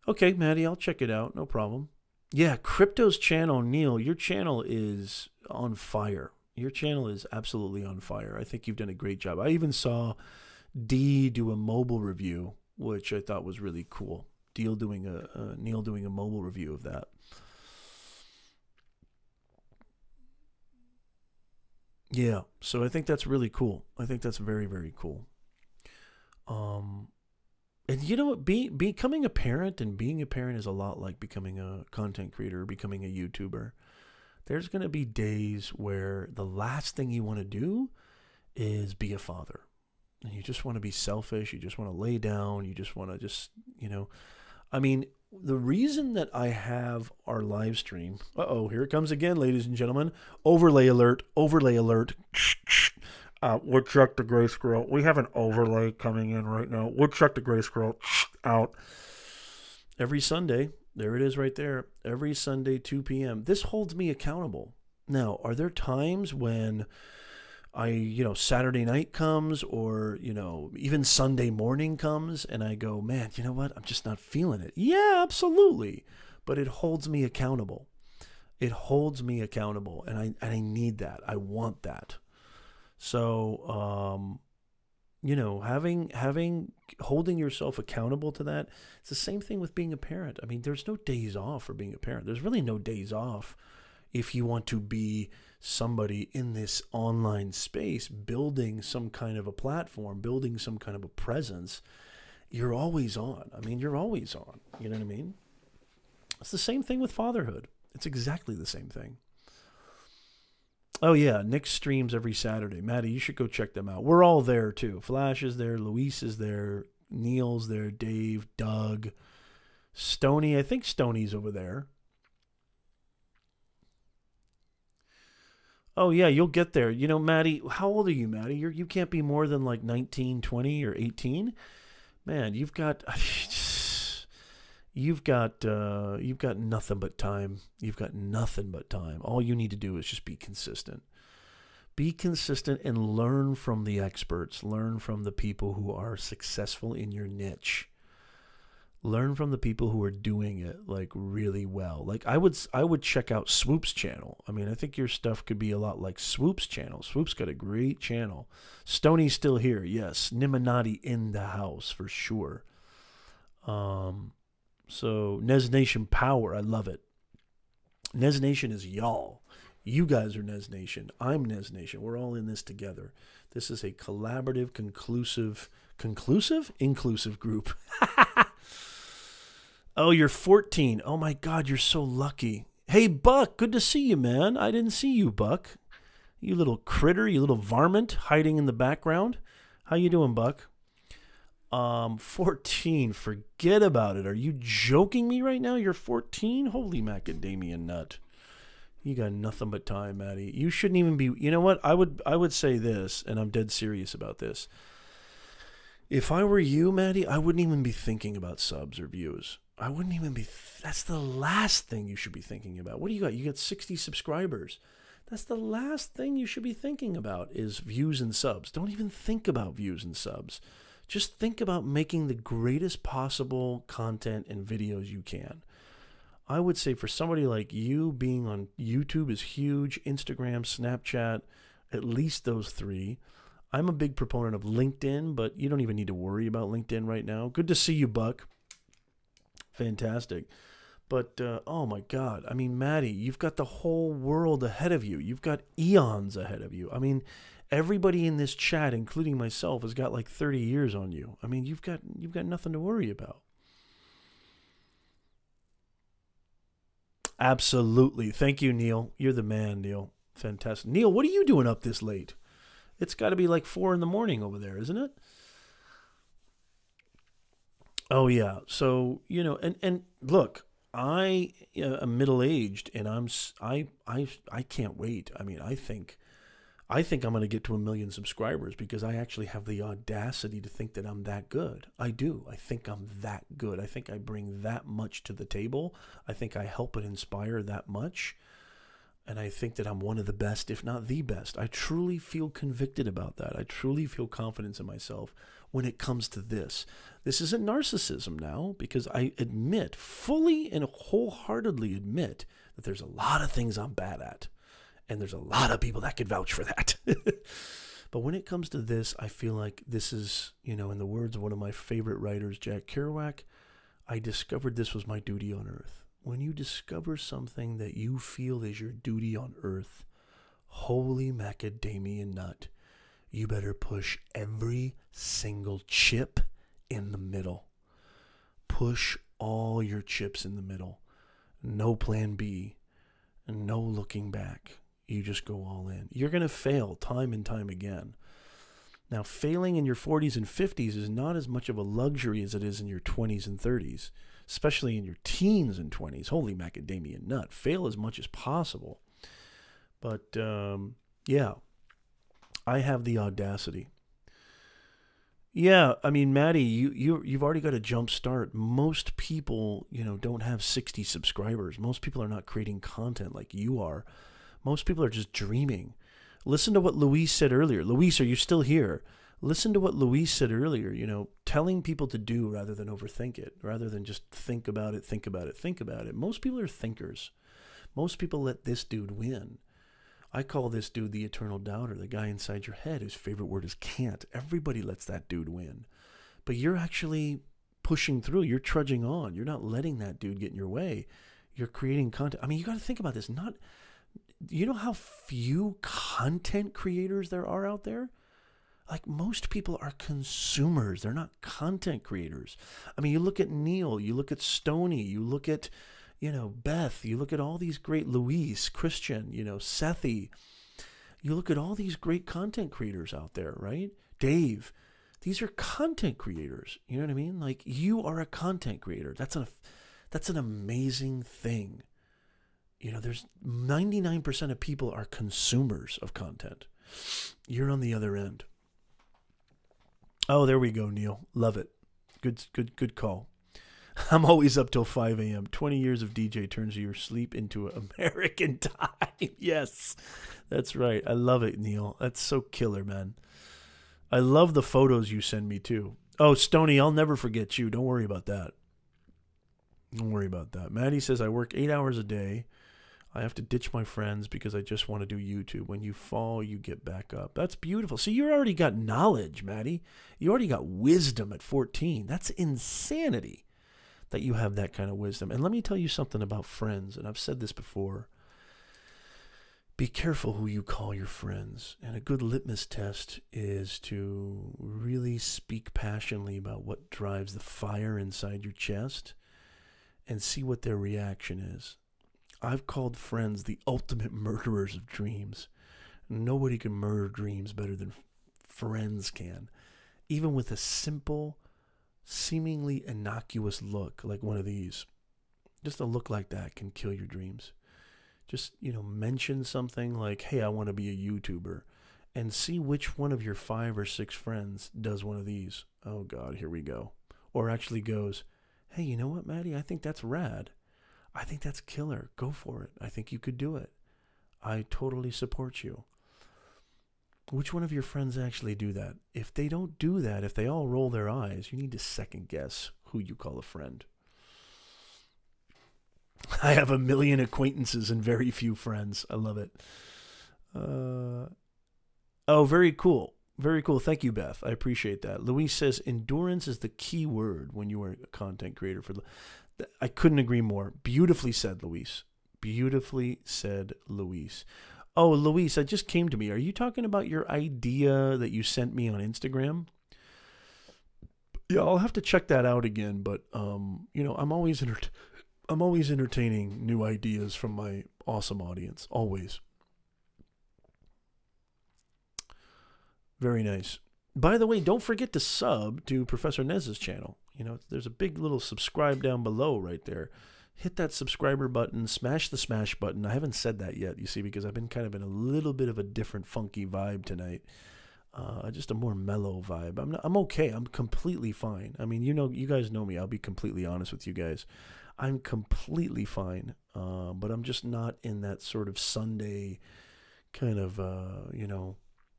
Okay, Maddie, I'll check it out. No problem. Yeah, Crypto's channel, Neil, your channel is on fire. Your channel is absolutely on fire. I think you've done a great job. I even saw Dee do a mobile review, which I thought was really cool. Neil doing a mobile review of that. Yeah, so I think that's really cool. I think that's very, very cool. And becoming a parent and being a parent is a lot like becoming a content creator or becoming a YouTuber. There's going to be days where the last thing you want to do is be a father. And you just want to be selfish. You just want to lay down. You just want to I mean, the reason that I have our live stream, here it comes again, ladies and gentlemen. Overlay alert. Woodchuck the Gray Squirrel. We have an overlay coming in right now. Woodchuck the Gray Squirrel out. Every Sunday, there it is right there. Every Sunday, 2 p.m. This holds me accountable. Now, are there times when Saturday night comes or, even Sunday morning comes and I go, man, you know what? I'm just not feeling it. Yeah, absolutely. But it holds me accountable. It holds me accountable. And I need that. I want that. So, holding yourself accountable to that, it's the same thing with being a parent. I mean, there's no days off for being a parent. There's really no days off if you want to be somebody in this online space, building some kind of a platform, building some kind of a presence. You're always on. I mean, you're always on. You know what I mean? It's the same thing with fatherhood. It's exactly the same thing. Oh, yeah. Nick streams every Saturday. Maddie, you should go check them out. We're all there, too. Flash is there. Luis is there. Neil's there. Dave, Doug, Stony. I think Stony's over there. Oh, yeah, you'll get there. Maddie, how old are you, Maddie? You can't be more than like 19, 20, or 18. Man, you've got nothing but time. You've got nothing but time. All you need to do is just be consistent. Be consistent and learn from the experts. Learn from the people who are successful in your niche. Learn from the people who are doing it like really well. Like I would check out Swoop's channel. I mean, I think your stuff could be a lot like Swoop's channel. Swoop's got a great channel. Stoney's still here. Yes. Niminati in the house for sure. So Nez Nation power. I love it. Nez Nation is y'all. You guys are Nez Nation. I'm Nez Nation. We're all in this together. This is a collaborative, inclusive group. Oh, you're 14. Oh, my God, you're so lucky. Hey, Buck, good to see you, man. I didn't see you, Buck. You little critter, you little varmint hiding in the background. How you doing, Buck? 14, forget about it. Are you joking me right now? You're 14? Holy macadamia nut. You got nothing but time, Maddie. You shouldn't even be. You know what? I would say this, and I'm dead serious about this. If I were you, Maddie, I wouldn't even be thinking about subs or views. I wouldn't even be. That's the last thing you should be thinking about. What do you got? You got 60 subscribers. That's the last thing you should be thinking about is views and subs. Don't even think about views and subs. Just think about making the greatest possible content and videos you can. I would say for somebody like you, being on YouTube is huge. Instagram, Snapchat, at least those three. I'm a big proponent of LinkedIn, but you don't even need to worry about LinkedIn right now. Good to see you, Buck. Fantastic. But, oh my God. I mean, Maddie, you've got the whole world ahead of you. You've got eons ahead of you. I mean, everybody in this chat, including myself, has got like 30 years on you. I mean, you've got nothing to worry about. Absolutely. Thank you, Neil. You're the man, Neil. Fantastic. Neil, what are you doing up this late? It's got to be like 4 a.m. over there, isn't it? Oh, yeah. So, and look, I am middle-aged and I can't wait. I mean, I think I'm going to get to 1 million subscribers because I actually have the audacity to think that I'm that good. I do. I think I'm that good. I think I bring that much to the table. I think I help and inspire that much. And I think that I'm one of the best, if not the best. I truly feel convicted about that. I truly feel confidence in myself when it comes to this. This isn't narcissism now because I admit, fully and wholeheartedly admit that there's a lot of things I'm bad at. And there's a lot of people that could vouch for that. But when it comes to this, I feel like this is, in the words of one of my favorite writers, Jack Kerouac, I discovered this was my duty on earth. When you discover something that you feel is your duty on earth, holy macadamia nut, you better push every single chip in the middle. Push all your chips in the middle. No plan B. No looking back. You just go all in. You're going to fail time and time again. Now, failing in your 40s and 50s is not as much of a luxury as it is in your 20s and 30s, especially in your teens and 20s. Holy macadamia nut. Fail as much as possible. But, yeah, I have the audacity. Yeah, I mean, Maddie, you've already got a jump start. Most people, don't have 60 subscribers. Most people are not creating content like you are. Most people are just dreaming. Listen to what Luis said earlier. Luis, are you still here? Listen to what Luis said earlier, telling people to do rather than overthink it, rather than just think about it, think about it, think about it. Most people are thinkers. Most people let this dude win. I call this dude the eternal doubter, the guy inside your head whose favorite word is can't. Everybody lets that dude win. But you're actually pushing through. You're trudging on. You're not letting that dude get in your way. You're creating content. I mean, you got to think about this. You know how few content creators there are out there? Like, most people are consumers. They're not content creators. I mean, you look at Neil, you look at Stony, you look at, Beth, you look at all these great Luis, Christian, Sethi. You look at all these great content creators out there, right? Dave. These are content creators. You know what I mean? Like, you are a content creator. That's an amazing thing. There's 99% of people are consumers of content. You're on the other end. Oh, there we go, Neil. Love it. Good call. I'm always up till 5 a.m. 20 years of DJ turns your sleep into American time. Yes, that's right. I love it, Neil. That's so killer, man. I love the photos you send me, too. Oh, Stony, I'll never forget you. Don't worry about that. Don't worry about that. Maddie says, I work 8 hours a day. I have to ditch my friends because I just want to do YouTube. When you fall, you get back up. That's beautiful. So you already got knowledge, Maddie. You already got wisdom at 14. That's insanity that you have that kind of wisdom. And let me tell you something about friends, and I've said this before. Be careful who you call your friends. And a good litmus test is to really speak passionately about what drives the fire inside your chest and see what their reaction is. I've called friends the ultimate murderers of dreams. Nobody can murder dreams better than friends can. Even with a simple, seemingly innocuous look like one of these. Just a look like that can kill your dreams. Just, mention something like, hey, I want to be a YouTuber, and see which one of your 5 or 6 friends does one of these. Oh, God, here we go. Or actually goes, hey, you know what, Maddie? I think that's rad. I think that's killer. Go for it. I think you could do it. I totally support you. Which one of your friends actually do that? If they don't do that, if they all roll their eyes, you need to second guess who you call a friend. I have 1 million acquaintances and very few friends. I love it. Oh, very cool. Very cool. Thank you, Beth. I appreciate that. Luis says endurance is the key word when you are a content creator. I couldn't agree more. Beautifully said, Luis. Beautifully said, Luis. Oh, Luis, that just came to me. Are you talking about your idea that you sent me on Instagram? Yeah, I'll have to check that out again. But I'm always entertaining new ideas from my awesome audience. Always. Very nice. By the way, don't forget to sub to Professor Nez's channel. There's a big little subscribe down below right there. Hit that subscriber button, smash the smash button. I haven't said that yet, you see, because I've been kind of in a little bit of a different funky vibe tonight. Just a more mellow vibe. I'm okay. I'm completely fine. I mean, you guys know me. I'll be completely honest with you guys. I'm completely fine. But I'm just not in that sort of Sunday kind of,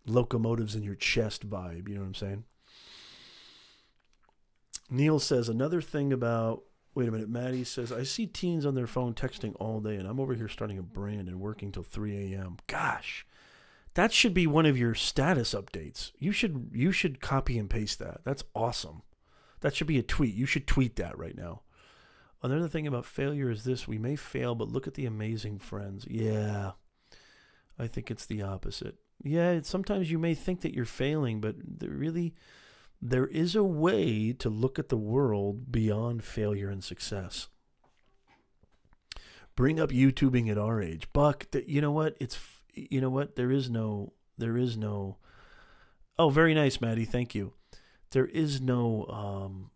locomotives in your chest vibe. You know what I'm saying? Neil says, another thing about... Wait a minute. Maddie says, I see teens on their phone texting all day, and I'm over here starting a brand and working till 3 a.m. Gosh, that should be one of your status updates. You should copy and paste that. That's awesome. That should be a tweet. You should tweet that right now. Another thing about failure is this. We may fail, but look at the amazing friends. Yeah, I think it's the opposite. Yeah, sometimes you may think that you're failing, but there is a way to look at the world beyond failure and success. Bring up YouTubing at our age. Buck, you know what? There is no... Oh, very nice, Maddie. Thank you. There is no...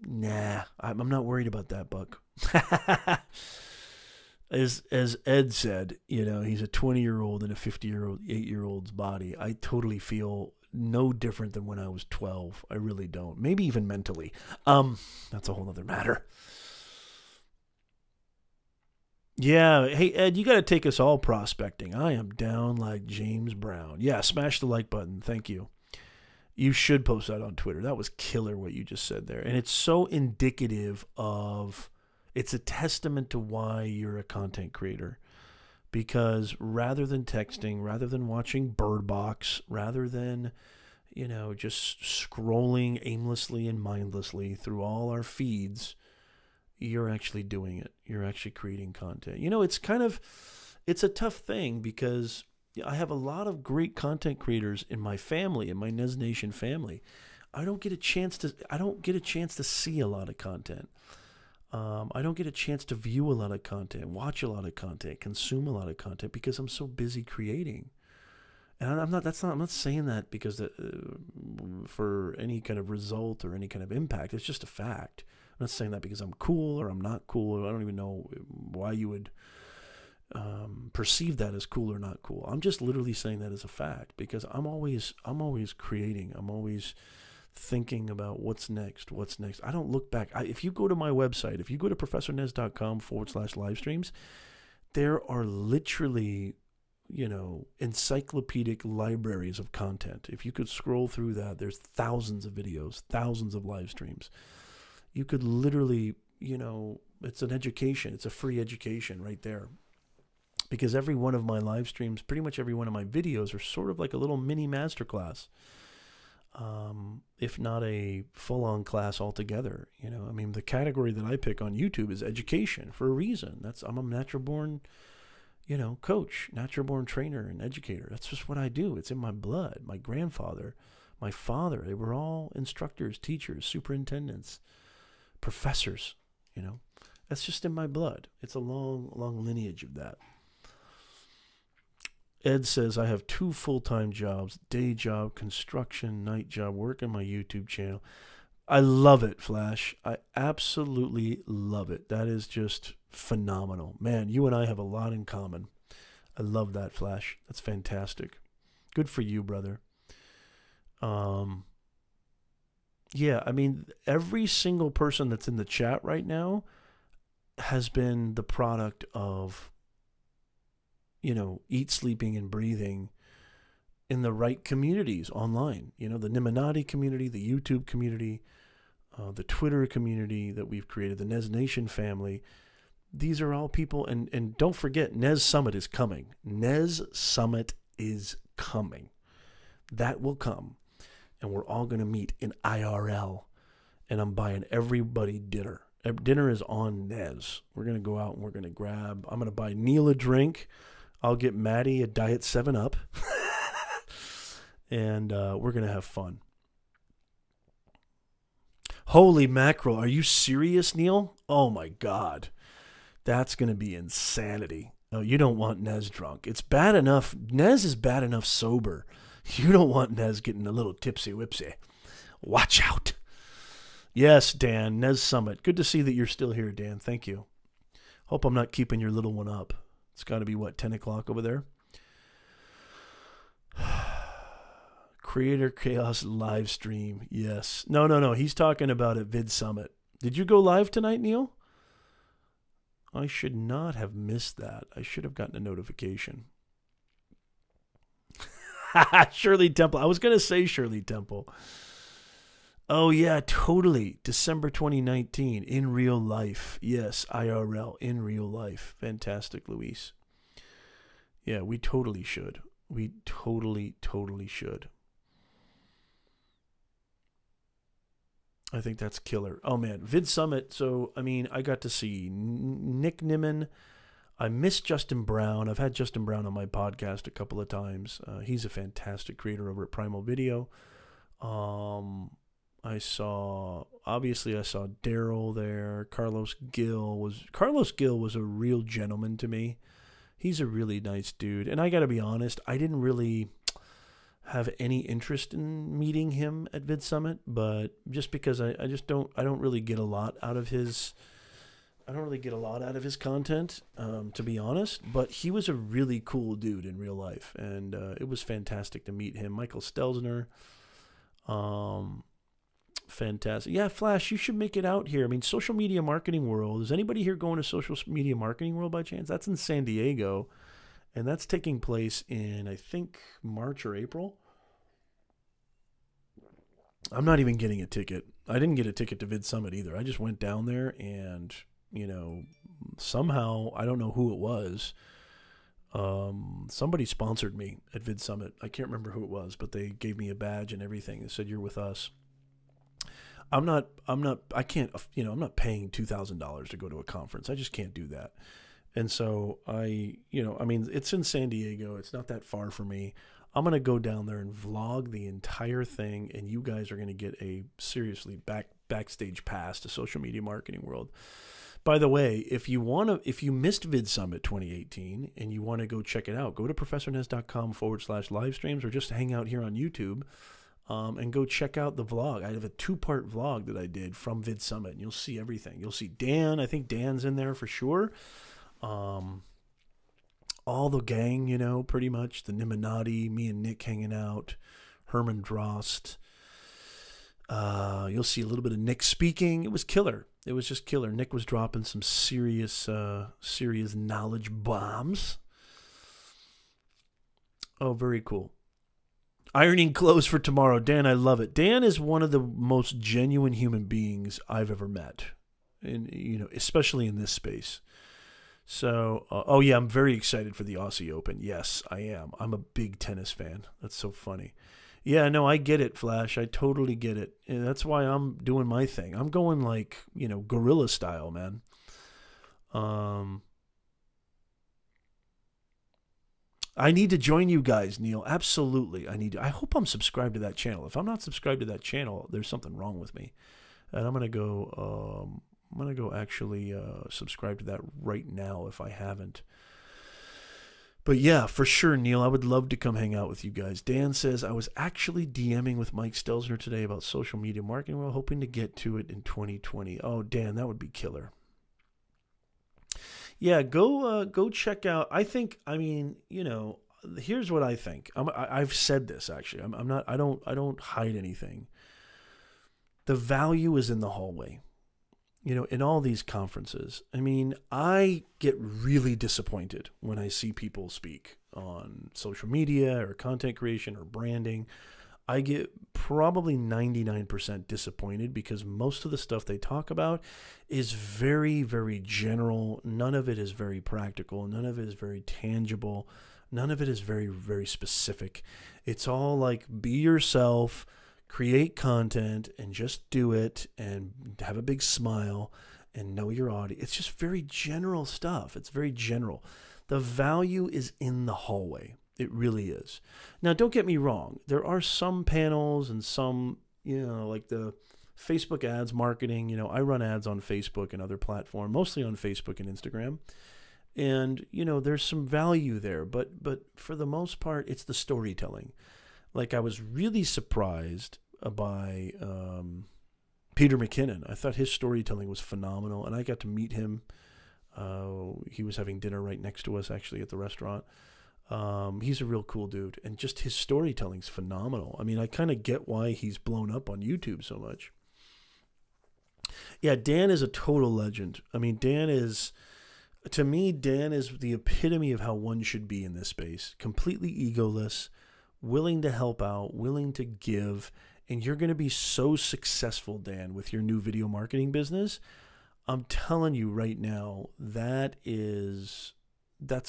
Nah, I'm not worried about that, Buck. As Ed said, he's a 20-year-old in a 8-year-old's body. I totally feel no different than when I was 12. I really don't. Maybe even mentally. That's a whole other matter. Yeah. Hey, Ed, you got to take us all prospecting. I am down like James Brown. Yeah, smash the like button. Thank you. You should post that on Twitter. That was killer what you just said there. And it's so indicative of... It's a testament to why you're a content creator. Because rather than texting, rather than watching Bird Box, rather than, just scrolling aimlessly and mindlessly through all our feeds, you're actually doing it. You're actually creating content. It's a tough thing because I have a lot of great content creators in my family, in my Nez Nation family. I don't get a chance to see a lot of content. I don't get a chance to view a lot of content, watch a lot of content, consume a lot of content because I'm so busy creating. And I'm not saying that because for any kind of result or any kind of impact. It's just a fact. I'm not saying that because I'm cool or I'm not cool. I don't even know why you would perceive that as cool or not cool. I'm just literally saying that as a fact because I'm always creating. I'm always thinking about what's next. I don't look back. If you go to my website, if you go to professornez.com/livestreams, there are literally, encyclopedic libraries of content. If you could scroll through that, there's thousands of videos, thousands of live streams. You could literally, it's an education. It's a free education right there. Because every one of my live streams, pretty much every one of my videos are sort of like a little mini masterclass. If not a full-on class altogether. The category that I pick on YouTube is education for a reason. I'm a natural-born, coach, natural-born trainer and educator. That's just what I do. It's in my blood. My grandfather, my father, they were all instructors, teachers, superintendents, professors, That's just in my blood. It's a long, long lineage of that. Ed says, I have 2 full-time jobs, day job, construction, night job, work on my YouTube channel. I love it, Flash. I absolutely love it. That is just phenomenal. Man, you and I have a lot in common. I love that, Flash. That's fantastic. Good for you, brother. Um, yeah, I mean, every single person that's in the chat right now has been the product of, eat, sleeping, and breathing in the right communities online. The Niminati community, the YouTube community, the Twitter community that we've created, the Nez Nation family. These are all people, and don't forget, Nez Summit is coming. Nez Summit is coming. That will come, and we're all going to meet in IRL, and I'm buying everybody dinner. Dinner is on Nez. We're going to go out and we're going to I'm going to buy Neil a drink. I'll get Maddie a Diet 7-Up, and we're going to have fun. Holy mackerel, are you serious, Neil? Oh my God. That's going to be insanity. No, you don't want Nez drunk. It's bad enough. Nez is bad enough sober. You don't want Nez getting a little tipsy-whipsy. Watch out. Yes, Dan, Nez Summit. Good to see that you're still here, Dan. Thank you. Hope I'm not keeping your little one up. It's got to be, 10 o'clock over there? Creator Chaos live stream. Yes. No. He's talking about a Vid Summit. Did you go live tonight, Neil? I should not have missed that. I should have gotten a notification. Shirley Temple. I was going to say Shirley Temple. Oh, yeah, totally. December 2019, in real life. Yes, IRL, in real life. Fantastic, Luis. Yeah, we totally should. We totally should. I think that's killer. Oh, man. Vid Summit. So, I got to see Nick Nimmin. I miss Justin Brown. I've had Justin Brown on my podcast a couple of times. He's a fantastic creator over at Primal Video. I saw Daryl there. Carlos Gill was a real gentleman to me. He's a really nice dude. And I got to be honest, I didn't really have any interest in meeting him at Vid Summit, but just because I don't really get a lot out of his content, to be honest, but he was a really cool dude in real life, and it was fantastic to meet him. Michael Stelzner, fantastic. Yeah, Flash, you should make it out here. Social Media Marketing World. Is anybody here going to Social Media Marketing World by chance? That's in San Diego, and that's taking place in, I think, March or April. I'm not even getting a ticket. I didn't get a ticket to Vid Summit either. I just went down there and, somehow, I don't know who it was. Somebody sponsored me at Vid Summit. I can't remember who it was, but they gave me a badge and everything. They said, "You're with us." I'm not paying $2,000 to go to a conference. I just can't do that. And so it's in San Diego. It's not that far for me. I'm going to go down there and vlog the entire thing, and you guys are going to get a seriously backstage pass to Social Media Marketing World. By the way, if you missed Vid Summit 2018 and you want to go check it out, go to professornez.com/live streams, or just hang out here on YouTube and go check out the vlog. I have a 2-part vlog that I did from Vid Summit, and you'll see everything. You'll see Dan. I think Dan's in there for sure. All the gang, pretty much. The Niminati, me and Nick hanging out, Herman Drost. You'll see a little bit of Nick speaking. It was killer. It was just killer. Nick was dropping some serious knowledge bombs. Oh, very cool. Ironing clothes for tomorrow. Dan, I love it. Dan is one of the most genuine human beings I've ever met, and especially in this space. So, I'm very excited for the Aussie Open. Yes, I am. I'm a big tennis fan. That's so funny. Yeah, no, I get it, Flash. I totally get it. And that's why I'm doing my thing. I'm going guerrilla style, man. I need to join you guys, Neil. Absolutely. I hope I'm subscribed to that channel. If I'm not subscribed to that channel, there's something wrong with me. And I'm going to go I'm going to go, I'm going to go actually subscribe to that right now if I haven't. But yeah, for sure, Neil, I would love to come hang out with you guys. Dan says, I was actually DMing with Mike Stelzner today about social media marketing. We're hoping to get to it in 2020. Oh, Dan, that would be killer. Yeah, go check out. Here's what I think. I've said this actually. I'm not. I don't hide anything. The value is in the hallway. In all these conferences. I mean, I get really disappointed when I see people speak on social media or content creation or branding. I get probably 99% disappointed because most of the stuff they talk about is very, very general. None of it is very practical. None of it is very tangible. None of it is very, very specific. It's all like, be yourself, create content, and just do it, and have a big smile, and know your audience. It's just very general stuff. It's very general. The value is in the hallway. It really is. Now, don't get me wrong. There are some panels and some, like the Facebook ads marketing. I run ads on Facebook and other platforms, mostly on Facebook and Instagram. And, there's some value there. But for the most part, it's the storytelling. Like, I was really surprised by Peter McKinnon. I thought his storytelling was phenomenal, and I got to meet him. He was having dinner right next to us, actually, at the restaurant. He's a real cool dude, and just his storytelling's phenomenal. I mean, I kind of get why he's blown up on YouTube so much. Yeah, Dan is a total legend. I mean, to me, Dan is the epitome of how one should be in this space. Completely egoless, willing to help out, willing to give, and you're going to be so successful, Dan, with your new video marketing business. I'm telling you right now, that's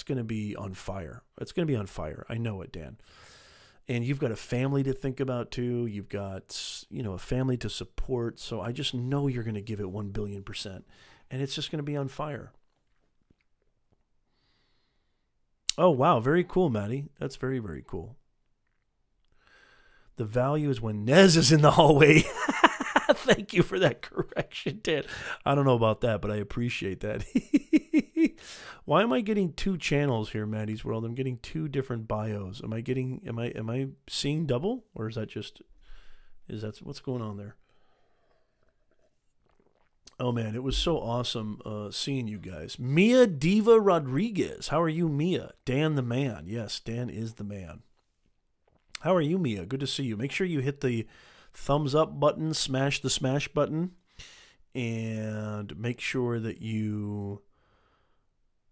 going to be on fire. It's going to be on fire. I know it, Dan. And you've got a family to think about too. You've got, a family to support. So I just know you're going to give it 1,000,000,000%. And it's just going to be on fire. Oh, wow. Very cool, Maddie. That's very, very cool. The value is when Nez is in the hallway. Thank you for that correction, Dan. I don't know about that, but I appreciate that. Why am I getting two channels here, Maddie's World? I'm getting two different bios. Am I seeing double, or is that what's going on there? Oh man, it was so awesome seeing you guys. Mia Diva Rodriguez. How are you, Mia? Dan the man. Yes, Dan is the man. How are you, Mia? Good to see you. Make sure you hit the thumbs up button, smash the smash button, and make sure that you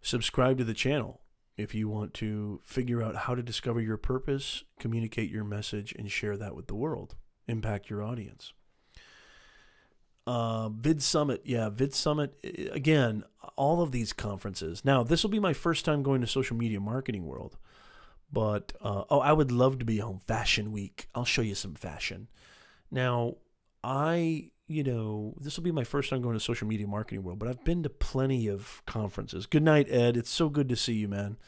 subscribe to the channel if you want to figure out how to discover your purpose, communicate your message, and share that with the world. Impact your audience. Vid Summit. Yeah, Vid Summit. Again, all of these conferences. Now, this will be my first time going to Social Media Marketing World. But, I would love to be on Fashion Week. I'll show you some fashion. Now, this will be my first time going to Social Media Marketing World, but I've been to plenty of conferences. Good night, Ed. It's so good to see you, man.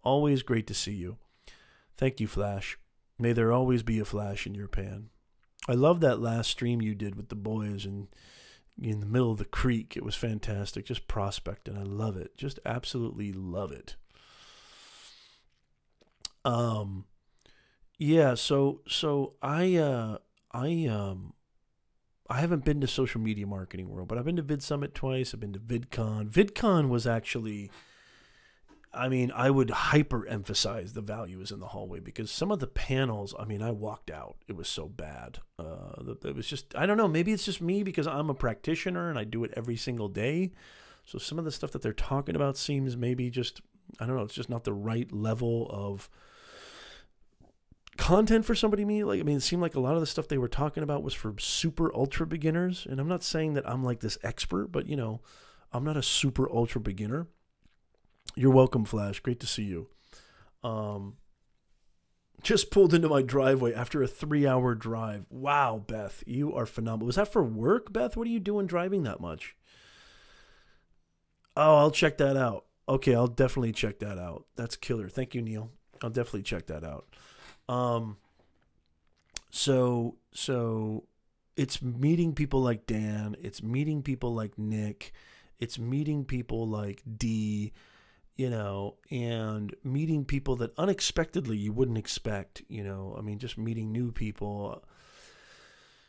Always great to see you. Thank you, Flash. May there always be a flash in your pan. I love that last stream you did with the boys in the middle of the creek. It was fantastic. Just prospecting. I love it. Just absolutely love it. Yeah, so I haven't been to Social Media Marketing World, but I've been to Vid Summit twice. I've been to VidCon. VidCon was actually, I would hyper emphasize the value is in the hallway because some of the panels, I walked out. It was so bad. It was just, I don't know, maybe it's just me because I'm a practitioner and I do it every single day. So some of the stuff that they're talking about seems maybe just, I don't know, it's just not the right level of content for somebody me. It seemed like a lot of the stuff they were talking about was for super ultra beginners. And I'm not saying that I'm like this expert, but I'm not a super ultra beginner. You're welcome, Flash. Great to see you. Just pulled into my driveway after a 3-hour drive. Wow, Beth, you are phenomenal. Was that for work, Beth? What are you doing driving that much? Oh, I'll check that out. Okay, I'll definitely check that out. That's killer. Thank you, Neil. I'll definitely check that out. So it's meeting people like Dan. It's meeting people like Nick. It's meeting people like D. and meeting people that unexpectedly you wouldn't expect, I mean, just meeting new people,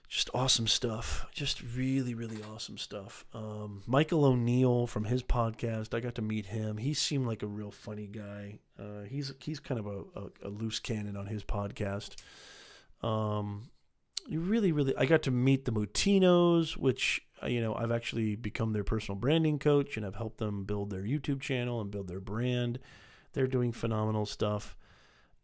just awesome stuff. Just really, really awesome stuff. Michael O'Neill from his podcast, I got to meet him. He seemed like a real funny guy. He's kind of a loose cannon on his podcast. I got to meet the Mutinos, which, I've actually become their personal branding coach, and I've helped them build their YouTube channel and build their brand. They're doing phenomenal stuff.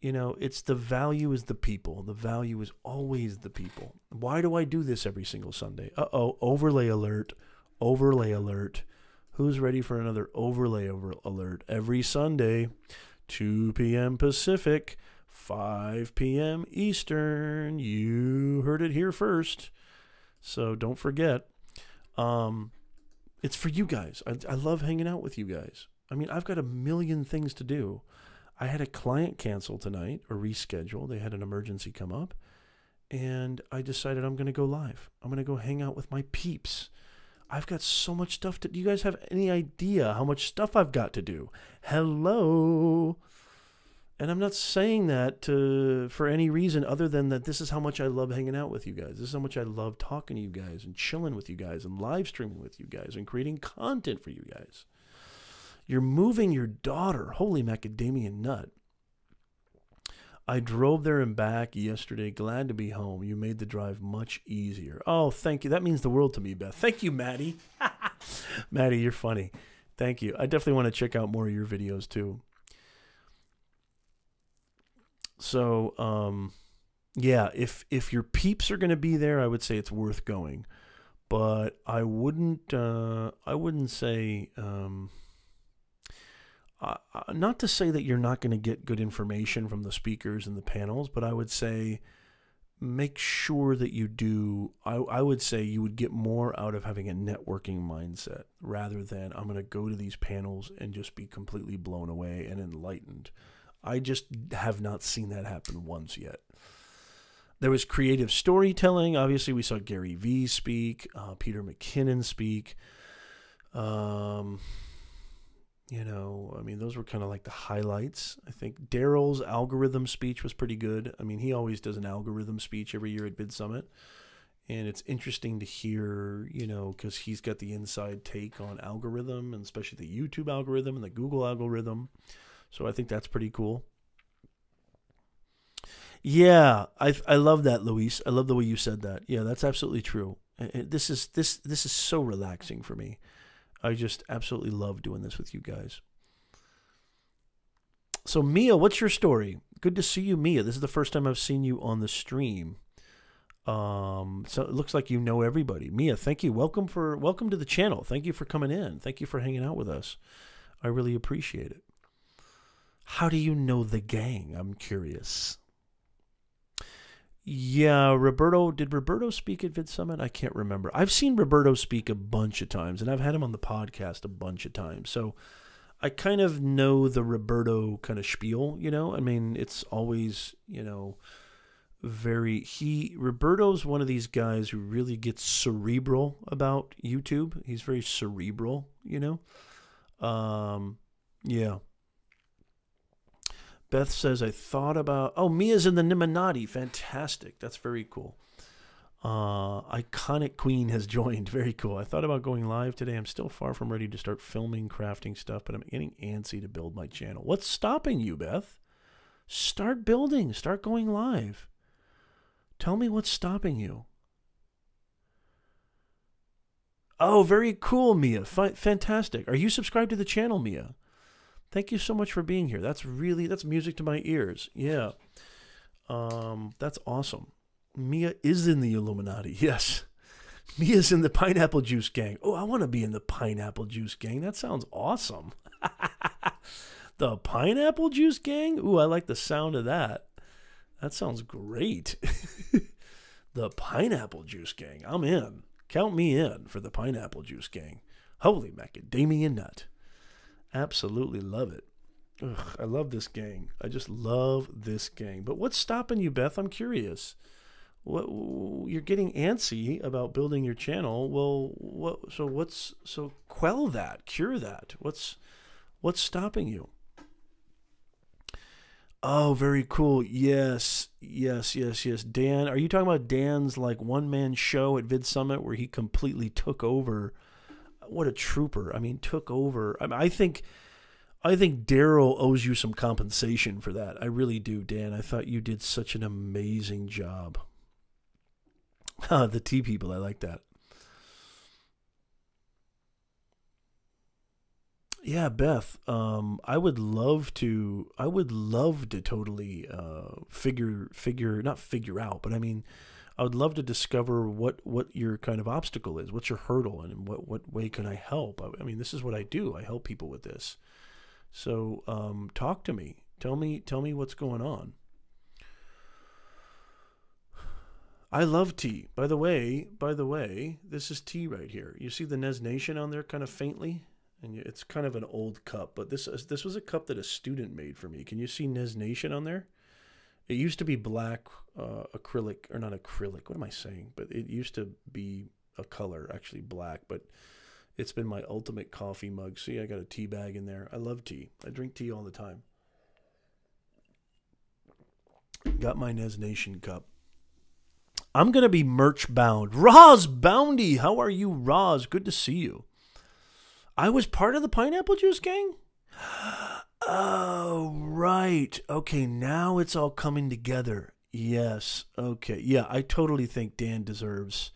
It's the value is the people. The value is always the people. Why do I do this every single Sunday? Overlay alert. Overlay alert. Who's ready for another overlay alert? Every Sunday, 2 p.m. Pacific, 5 p.m. Eastern. You heard it here first. So don't forget. It's for you guys. I love hanging out with you guys. I mean, I've got a million things to do. I had a client cancel tonight or reschedule. They had an emergency come up, and I decided I'm going to go live. I'm going to go hang out with my peeps. I've got so much stuff to do. You guys have any idea how much stuff I've got to do? Hello. And I'm not saying that for any reason other than that this is how much I love hanging out with you guys. This is how much I love talking to you guys and chilling with you guys and live streaming with you guys and creating content for you guys. You're moving your daughter. Holy macadamia nut. I drove there and back yesterday. Glad to be home. You made the drive much easier. Oh, thank you. That means the world to me, Beth. Thank you, Maddie. Maddie, you're funny. Thank you. I definitely want to check out more of your videos, too. So, yeah, if your peeps are going to be there, I would say it's worth going. But I wouldn't say... not to say that you're not going to get good information from the speakers and the panels, but I would say make sure that you do. I would say you would get more out of having a networking mindset rather than I'm going to go to these panels and just be completely blown away and enlightened. I just have not seen that happen once yet. There was creative storytelling. Obviously, we saw Gary Vee speak, Peter McKinnon speak. Those were kind of like the highlights. I think Daryl's algorithm speech was pretty good. I mean, he always does an algorithm speech every year at Bid Summit. And it's interesting to hear, because he's got the inside take on algorithm, and especially the YouTube algorithm and the Google algorithm. So I think that's pretty cool. Yeah, I love that, Luis. I love the way you said that. Yeah, that's absolutely true. This is so relaxing for me. I just absolutely love doing this with you guys. So Mia, what's your story? Good to see you, Mia. This is the first time I've seen you on the stream. So it looks like you know everybody. Mia, thank you. Welcome to the channel. Thank you for coming in. Thank you for hanging out with us. I really appreciate it. How do you know the gang? I'm curious. Yeah, did Roberto speak at Vid Summit? I can't remember. I've seen Roberto speak a bunch of times, and I've had him on the podcast a bunch of times. So I kind of know the Roberto kind of spiel, I mean, it's always, Roberto's one of these guys who really gets cerebral about YouTube. He's very cerebral, Yeah. Beth says, I thought about... Oh, Mia's in the Niminati. Fantastic. That's very cool. Iconic Queen has joined. Very cool. I thought about going live today. I'm still far from ready to start filming, crafting stuff, but I'm getting antsy to build my channel. What's stopping you, Beth? Start building. Start going live. Tell me what's stopping you. Oh, very cool, Mia. Fantastic. Are you subscribed to the channel, Mia? Thank you so much for being here. That's music to my ears. Yeah. That's awesome. Mia is in the Illuminati. Yes. Mia's in the Pineapple Juice Gang. Oh, I want to be in the Pineapple Juice Gang. That sounds awesome. The Pineapple Juice Gang? Ooh, I like the sound of that. That sounds great. The Pineapple Juice Gang. I'm in. Count me in for the Pineapple Juice Gang. Holy macadamia nut. Absolutely love it. Ugh, I love this gang. I just love this gang. But what's stopping you, Beth? I'm curious. You're getting antsy about building your channel. Well, so quell that, cure that. What's stopping you? Oh, very cool. Yes. Dan, are you talking about Dan's like one-man show at Vid Summit where he completely took over? What a trooper. I mean, took over. I think Daryl owes you some compensation for that. I really do, Dan. I thought you did such an amazing job. The tea people, I like that. Yeah, Beth. I would love to. I would love to totally not figure out, but I mean, I would love to discover what your kind of obstacle is. What's your hurdle, and what way can I help? I mean, this is what I do. I help people with this. So, talk to me. Tell me what's going on. I love tea. By the way, this is tea right here. You see the Nez Nation on there, kind of faintly. And it's kind of an old cup, but this was a cup that a student made for me. Can you see Nez Nation on there? It used to be black acrylic, or not acrylic. What am I saying? But it used to be a color, actually black. But it's been my ultimate coffee mug. See, I got a tea bag in there. I love tea. I drink tea all the time. Got my Nez Nation cup. I'm gonna be merch bound. Roz Bounty, how are you, Roz? Good to see you. I was part of the Pineapple Juice gang? Oh, right. Okay, now it's all coming together. Yes. Okay. Yeah, I totally think Dan deserves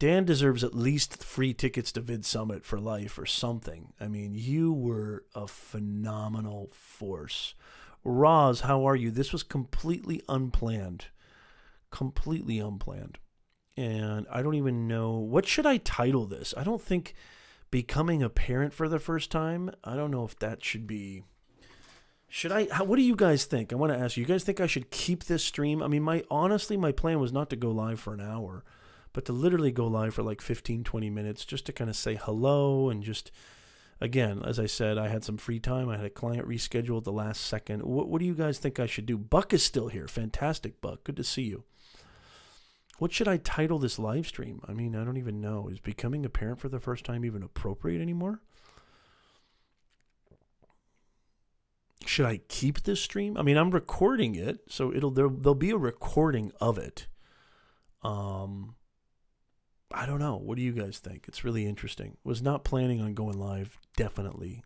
at least free tickets to Vid Summit for life or something. I mean, you were a phenomenal force. Roz, how are you? This was completely unplanned. Completely unplanned. And I don't even know, what should I title this? I don't think becoming a parent for the first time, I don't know if that should be... what do you guys think? I want to ask you. You guys think I should keep this stream? I mean, honestly, my plan was not to go live for an hour, but to literally go live for like 15, 20 minutes just to kind of say hello and just, again, as I said, I had some free time. I had a client reschedule at the last second. What do you guys think I should do? Buck is still here. Fantastic, Buck. Good to see you. What should I title this live stream? I mean, I don't even know. Is becoming a parent for the first time even appropriate anymore? Should I keep this stream? I mean, I'm recording it, so there'll be a recording of it. I don't know. What do you guys think? It's really interesting. Was not planning on going live definitely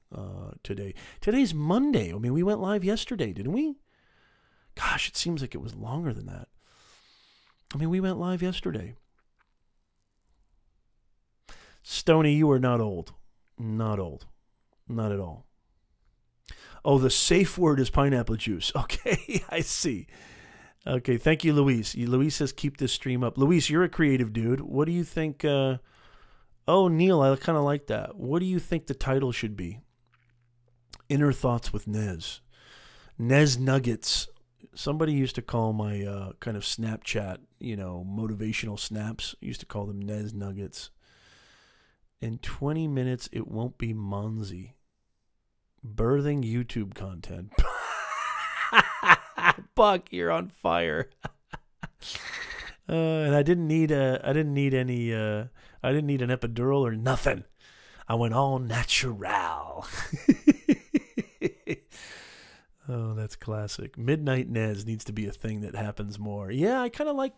today. Today's Monday. I mean, we went live yesterday, didn't we? Gosh, it seems like it was longer than that. I mean, we went live yesterday. Stony, you are not old. Not old. Not at all. Oh, the safe word is pineapple juice. Okay, I see. Okay, thank you, Luis. Luis says keep this stream up. Luis, you're a creative dude. What do you think? Oh, Neil, I kind of like that. What do you think the title should be? Inner Thoughts with Nez. Nez Nuggets. Somebody used to call my kind of Snapchat, motivational snaps. Used to call them Nez Nuggets. In 20 minutes, it won't be Monzi. Birthing YouTube content. Buck, you're on fire. And I didn't need an epidural or nothing. I went all natural. Oh, that's classic. Midnight Nez needs to be a thing that happens more. Yeah, I kind of like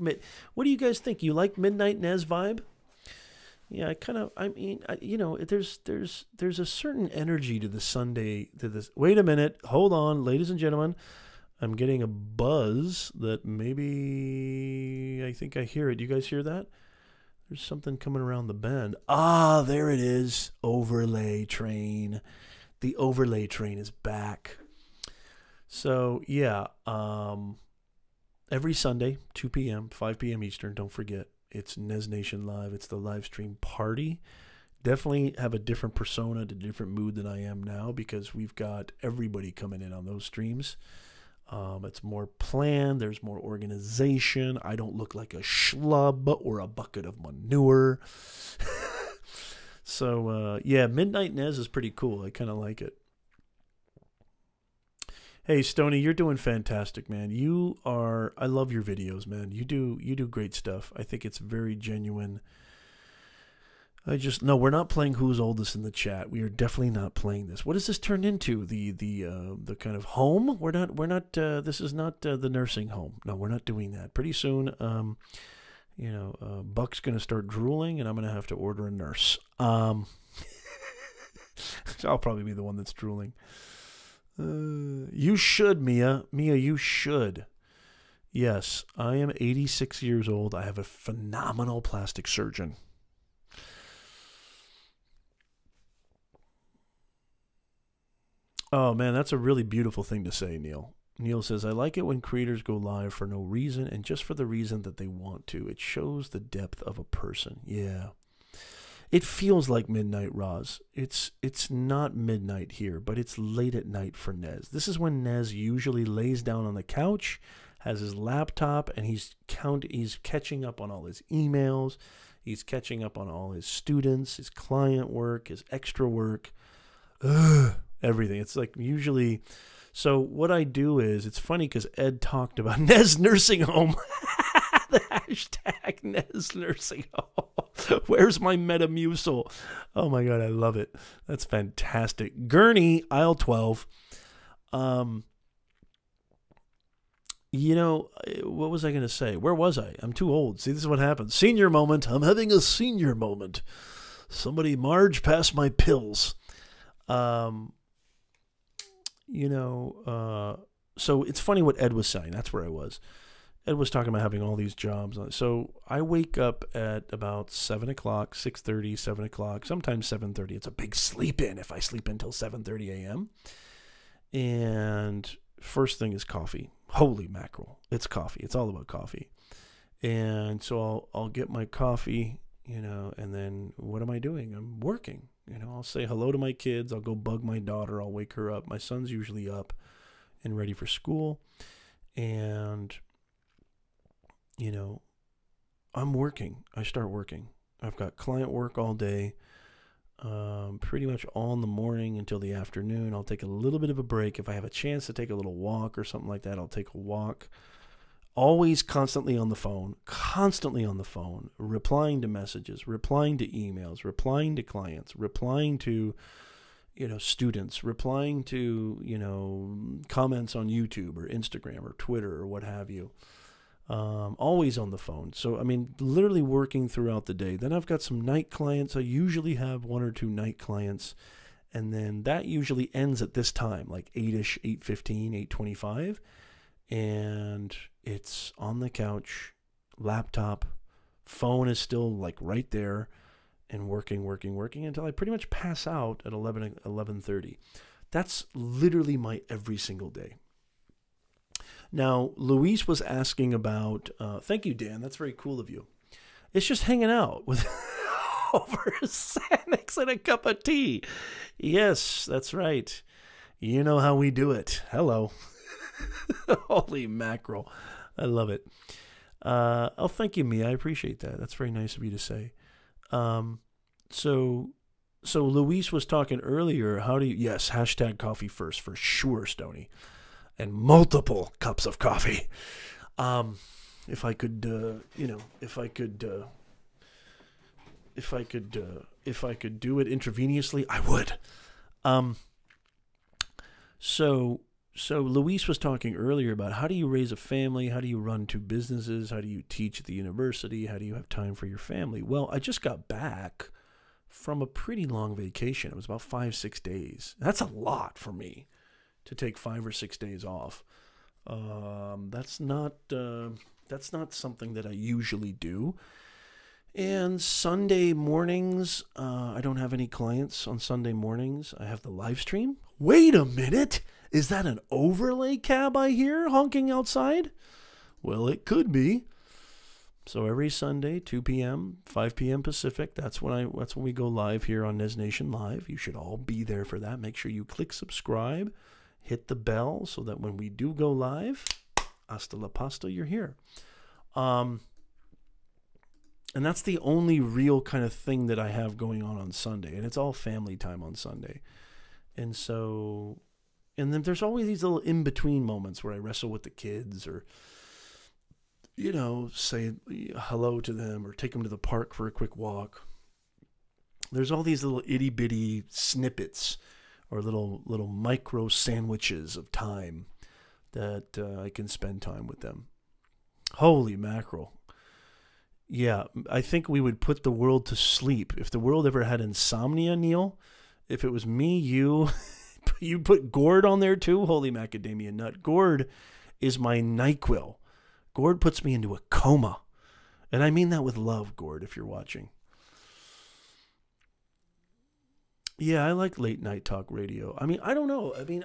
What do you guys think? You like Midnight Nez vibe? Yeah, there's a certain energy to the Sunday, to this. Wait a minute. Hold on, ladies and gentlemen. I'm getting a buzz that maybe I think I hear it. Do you guys hear that? There's something coming around the bend. Ah, there it is. Overlay train. The overlay train is back. So, yeah, every Sunday, 2 p.m., 5 p.m. Eastern, don't forget, it's Nez Nation Live. It's the live stream party. Definitely have a different persona, a different mood than I am now because we've got everybody coming in on those streams. It's more planned. There's more organization. I don't look like a schlub or a bucket of manure. So, yeah, Midnight Nez is pretty cool. I kind of like it. Hey, Stoney, you're doing fantastic, man. I love your videos, man. You do great stuff. I think it's very genuine. No, we're not playing Who's Oldest in the chat. We are definitely not playing this. What does this turn into? The kind of home? We're not. This is not the nursing home. No, we're not doing that. Pretty soon, Buck's gonna start drooling, and I'm gonna have to order a nurse. I'll probably be the one that's drooling. You should, Mia. Mia, you should. Yes, I am 86 years old. I have a phenomenal plastic surgeon. Oh, man, that's a really beautiful thing to say, Neil. Neil says, I like it when creators go live for no reason and just for the reason that they want to. It shows the depth of a person. Yeah. It feels like midnight, Roz. It's not midnight here, but it's late at night for Nez. This is when Nez usually lays down on the couch, has his laptop, and he's catching up on all his emails. He's catching up on all his students, his client work, his extra work. Everything. It's like usually. So what I do is, it's funny because Ed talked about Nez Nursing Home. The hashtag Nez Nursing Home. Where's my Metamucil? Oh my God, I love it. That's fantastic. Gurney, aisle 12. What was I going to say? Where was I? I'm too old. See, this is what happens. Senior moment. I'm having a senior moment. Somebody, Marge, pass my pills. So it's funny what Ed was saying. That's where I was. Ed was talking about having all these jobs. So I wake up at about 7 o'clock, 6:30, 7 o'clock, sometimes 7:30. It's a big sleep in if I sleep until 7:30 a.m. And first thing is coffee. Holy mackerel. It's coffee. It's all about coffee. And so I'll get my coffee, and then what am I doing? I'm working. I'll say hello to my kids. I'll go bug my daughter. I'll wake her up. My son's usually up and ready for school. And, I'm working. I start working. I've got client work all day, pretty much all in the morning until the afternoon. I'll take a little bit of a break. If I have a chance to take a little walk or something like that, I'll take a walk. Always constantly on the phone, replying to messages, replying to emails, replying to clients, replying to, students, replying to, comments on YouTube or Instagram or Twitter or what have you. Always on the phone. So, literally working throughout the day. Then I've got some night clients. I usually have 1 or 2 night clients. And then that usually ends at this time, like 8-ish, 8:15, 8:25. And it's on the couch, laptop, phone is still like right there, and working until I pretty much pass out at 11:30. That's literally my every single day. Now, Luis was asking about, thank you, Dan, that's very cool of you. It's just hanging out with over Xanax and a cup of tea. Yes, that's right. You know how we do it. Hello. Holy mackerel. I love it. Thank you, Mia. I appreciate that. That's very nice of you to say. So Luis was talking earlier. Yes, hashtag coffee first for sure, Stoney. And multiple cups of coffee. If I could do it intravenously, I would. So Luis was talking earlier about how do you raise a family? How do you run 2 businesses? How do you teach at the university? How do you have time for your family? Well, I just got back from a pretty long vacation. It was about 5-6 days. That's a lot for me to take 5 or 6 days off. That's not something that I usually do. And Sunday mornings, I don't have any clients on Sunday mornings. I have the live stream. Wait a minute. Is that an overlay cab I hear honking outside? Well, it could be. So every Sunday, 2 p.m., 5 p.m. Pacific, that's when we go live here on Nez Nation Live. You should all be there for that. Make sure you click subscribe, hit the bell so that when we do go live, hasta la pasta, you're here. And that's the only real kind of thing that I have going on Sunday. And it's all family time on Sunday. And then there's always these little in-between moments where I wrestle with the kids or, say hello to them or take them to the park for a quick walk. there's all these little itty bitty snippets or little micro sandwiches of time that I can spend time with them. Holy mackerel. Yeah, I think we would put the world to sleep. If the world ever had insomnia, Neil, if it was me, you, you put gourd on there too? Holy macadamia nut. Gourd is my NyQuil. Gourd puts me into a coma. And I mean that with love, Gourd, if you're watching. Yeah, I like late night talk radio. I mean, I don't know. I mean,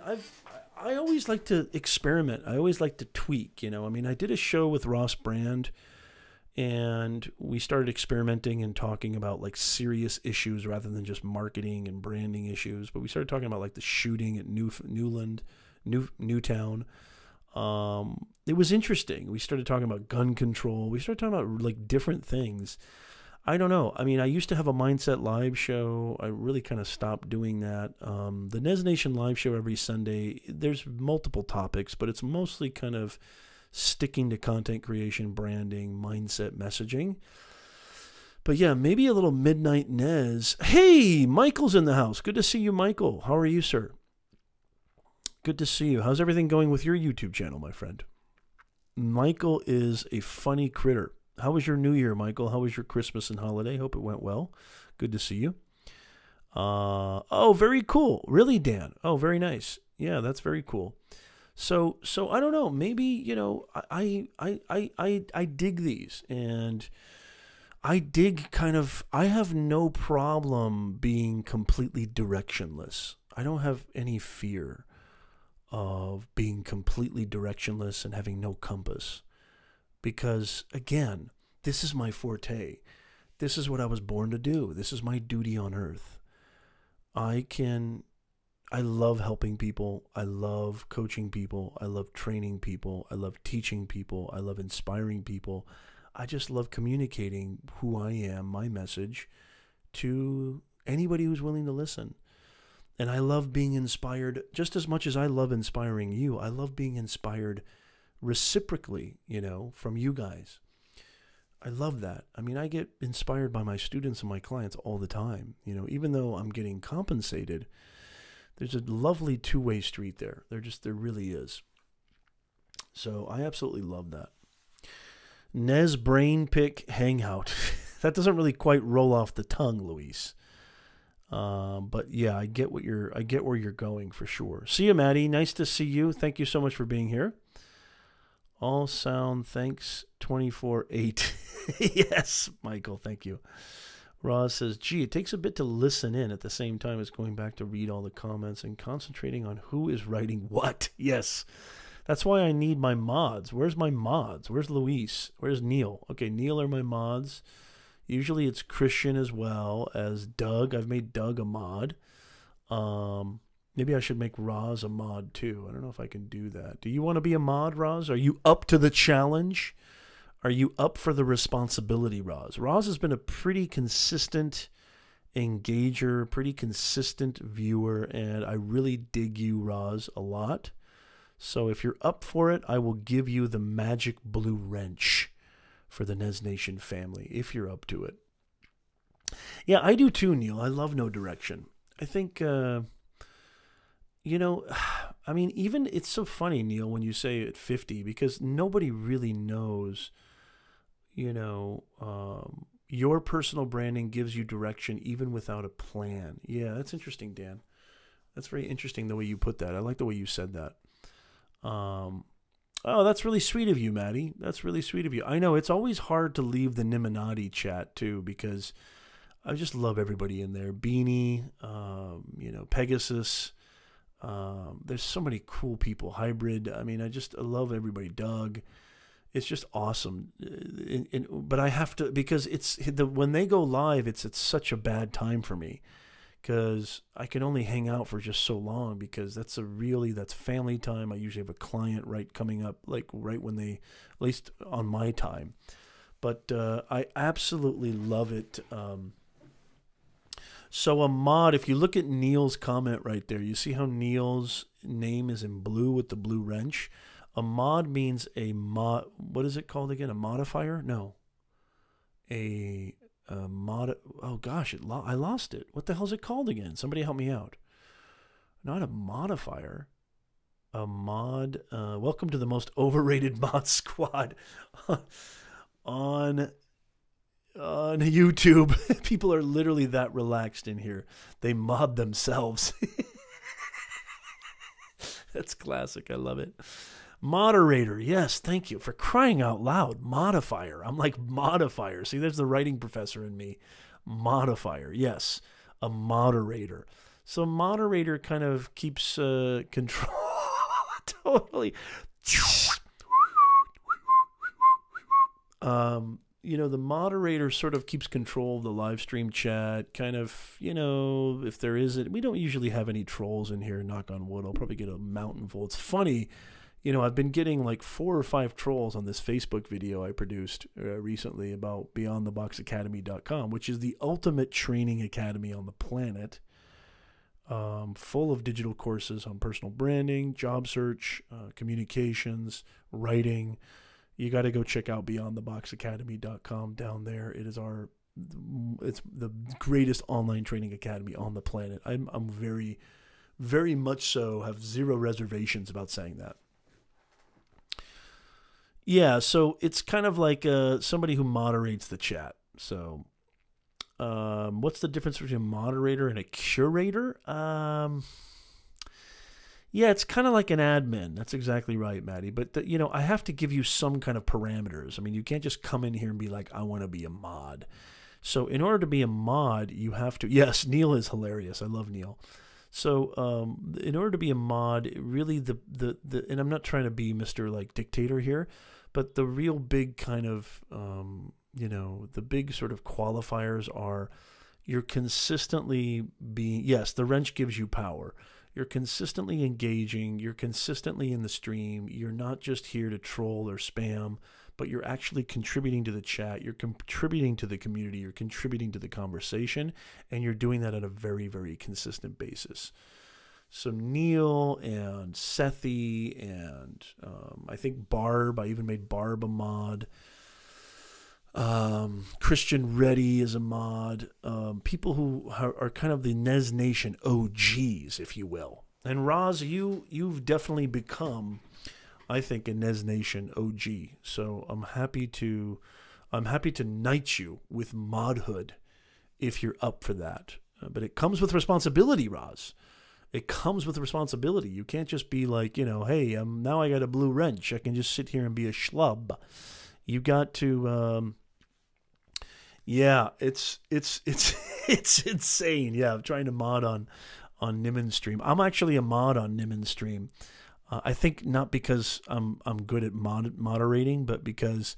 I always like to experiment. I always like to tweak, you know. I mean, I did a show with Ross Brand, and we started experimenting and talking about like serious issues rather than just marketing and branding issues. But we started talking about like the shooting at Newtown. It was interesting. We started talking about gun control. We started talking about like different things. I don't know. I mean, I used to have a Mindset Live show. I really kind of stopped doing that. The Nez Nation Live show every Sunday, there's multiple topics, but it's mostly kind of sticking to content creation, branding, mindset, messaging. But yeah, maybe a little Midnight Nez. Hey, Michael's in the house. Good to see you, Michael. How are you, sir? Good to see you. How's everything going with your YouTube channel, my friend? Michael is a funny critter. How was your New Year, Michael? How was your Christmas and holiday? Hope it went well. Good to see you. Oh, very cool. Really, Dan? Oh, very nice. Yeah, that's very cool. So I don't know. Maybe, you know, I dig these, and I dig kind of. I have no problem being completely directionless. I don't have any fear of being completely directionless and having no compass. Because, again, this is my forte. This is what I was born to do. This is my duty on earth. I love helping people. I love coaching people. I love training people. I love teaching people. I love inspiring people. I just love communicating who I am, my message, to anybody who's willing to listen. And I love being inspired just as much as I love inspiring you. I love being inspired reciprocally, you know, from you guys. I love that. I mean, I get inspired by my students and my clients all the time. You know, even though I'm getting compensated, there's a lovely two-way street there. There really is. So I absolutely love that. Nez Brain Pick Hangout. That doesn't really quite roll off the tongue, Luis. But yeah, I get where you're going for sure. See you, Maddie. Nice to see you. Thank you so much for being here. All sound, thanks, 24/8. Yes, Michael, thank you. Roz says, gee, it takes a bit to listen in at the same time as going back to read all the comments and concentrating on who is writing what. Yes, that's why I need my mods. Where's my mods? Where's Luis? Where's Neil? Okay, Neil are my mods. Usually it's Christian as well as Doug. I've made Doug a mod. Maybe I should make Roz a mod too. I don't know if I can do that. Do you want to be a mod, Roz? Are you up to the challenge? Are you up for the responsibility, Roz? Roz has been a pretty consistent engager, pretty consistent viewer, and I really dig you, Roz, a lot. So if you're up for it, I will give you the magic blue wrench for the Nez Nation family, if you're up to it. Yeah, I do too, Neil. I love no direction. I think... you know, I mean, even it's so funny, Neil, when you say at 50, because nobody really knows, you know, your personal branding gives you direction even without a plan. Yeah, that's interesting, Dan. That's very interesting the way you put that. I like the way you said that. Oh, that's really sweet of you, Maddie. That's really sweet of you. I know it's always hard to leave the Niminati chat too, because I just love everybody in there. Beanie, you know, Pegasus. There's so many cool people. Hybrid. I mean, I love everybody. Doug. It's just awesome. But I have to, because when they go live, it's at such a bad time for me, because I can only hang out for just so long, because that's family time. I usually have a client coming up, like right when they, at least on my time. But I absolutely love it. So a mod, if you look at Neil's comment right there, you see how Neil's name is in blue with the blue wrench? A mod means what is it called again? A modifier? No. Oh gosh, I lost it. What the hell's it called again? Somebody help me out. Not a modifier. A mod. Welcome to the most overrated mod squad on YouTube. People are literally that relaxed in here. They mod themselves. That's classic. I love it. Moderator. Yes, thank you. For crying out loud. Modifier. I'm like modifier. See, there's the writing professor in me. Modifier. Yes, a moderator. So moderator kind of keeps control. Totally. The moderator sort of keeps control of the live stream chat. Kind of, if there isn't, we don't usually have any trolls in here, knock on wood. I'll probably get a mountain full. It's funny, I've been getting like 4 or 5 trolls on this Facebook video I produced recently about beyondtheboxacademy.com, which is the ultimate training academy on the planet. Full of digital courses on personal branding, job search, communications, writing. You got to go check out beyondtheboxacademy.com down there. It's the greatest online training academy on the planet. I'm very, very much so have zero reservations about saying that. Yeah, so it's kind of like somebody who moderates the chat. So what's the difference between a moderator and a curator? Yeah, it's kind of like an admin. That's exactly right, Maddie. But, I have to give you some kind of parameters. I mean, you can't just come in here and be like, I want to be a mod. So in order to be a mod, you have to... Yes, Neil is hilarious. I love Neil. So in order to be a mod, really and I'm not trying to be Mr. like dictator here, but the real big kind of, the big sort of qualifiers are you're consistently being... Yes, the wrench gives you power. You're consistently engaging. You're consistently in the stream. You're not just here to troll or spam, but you're actually contributing to the chat. You're contributing to the community. You're contributing to the conversation, and you're doing that on a very, very consistent basis. So Neil and Sethi and I think Barb. I even made Barb a mod. Christian Reddy is a mod. People who are kind of the Nez Nation OGs, if you will. And Roz, you've definitely become, I think, a Nez Nation OG. So I'm happy to knight you with modhood if you're up for that. But it comes with responsibility, Roz. It comes with responsibility. You can't just be like, hey, now I got a blue wrench. I can just sit here and be a schlub. You got to... Yeah, it's insane. Yeah, I'm trying to mod on Nimin's stream. I'm actually a mod on Nimin's stream. I think not because I'm good at moderating, but because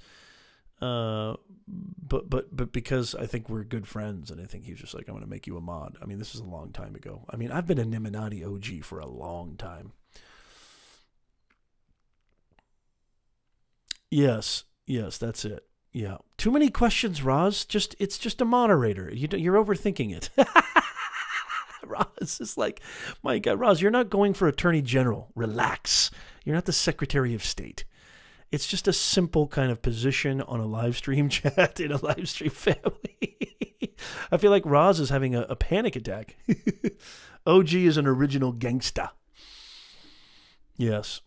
but because I think we're good friends, and I think he's just like, I'm going to make you a mod. I mean, this is a long time ago. I mean, I've been a Niminati OG for a long time. Yes, that's it. Yeah. Too many questions, Roz. It's just a moderator. You're overthinking it. Roz is like, my God, Roz, you're not going for Attorney General. Relax. You're not the Secretary of State. It's just a simple kind of position on a live stream chat in a live stream family. I feel like Roz is having a panic attack. OG is an original gangsta. Yes.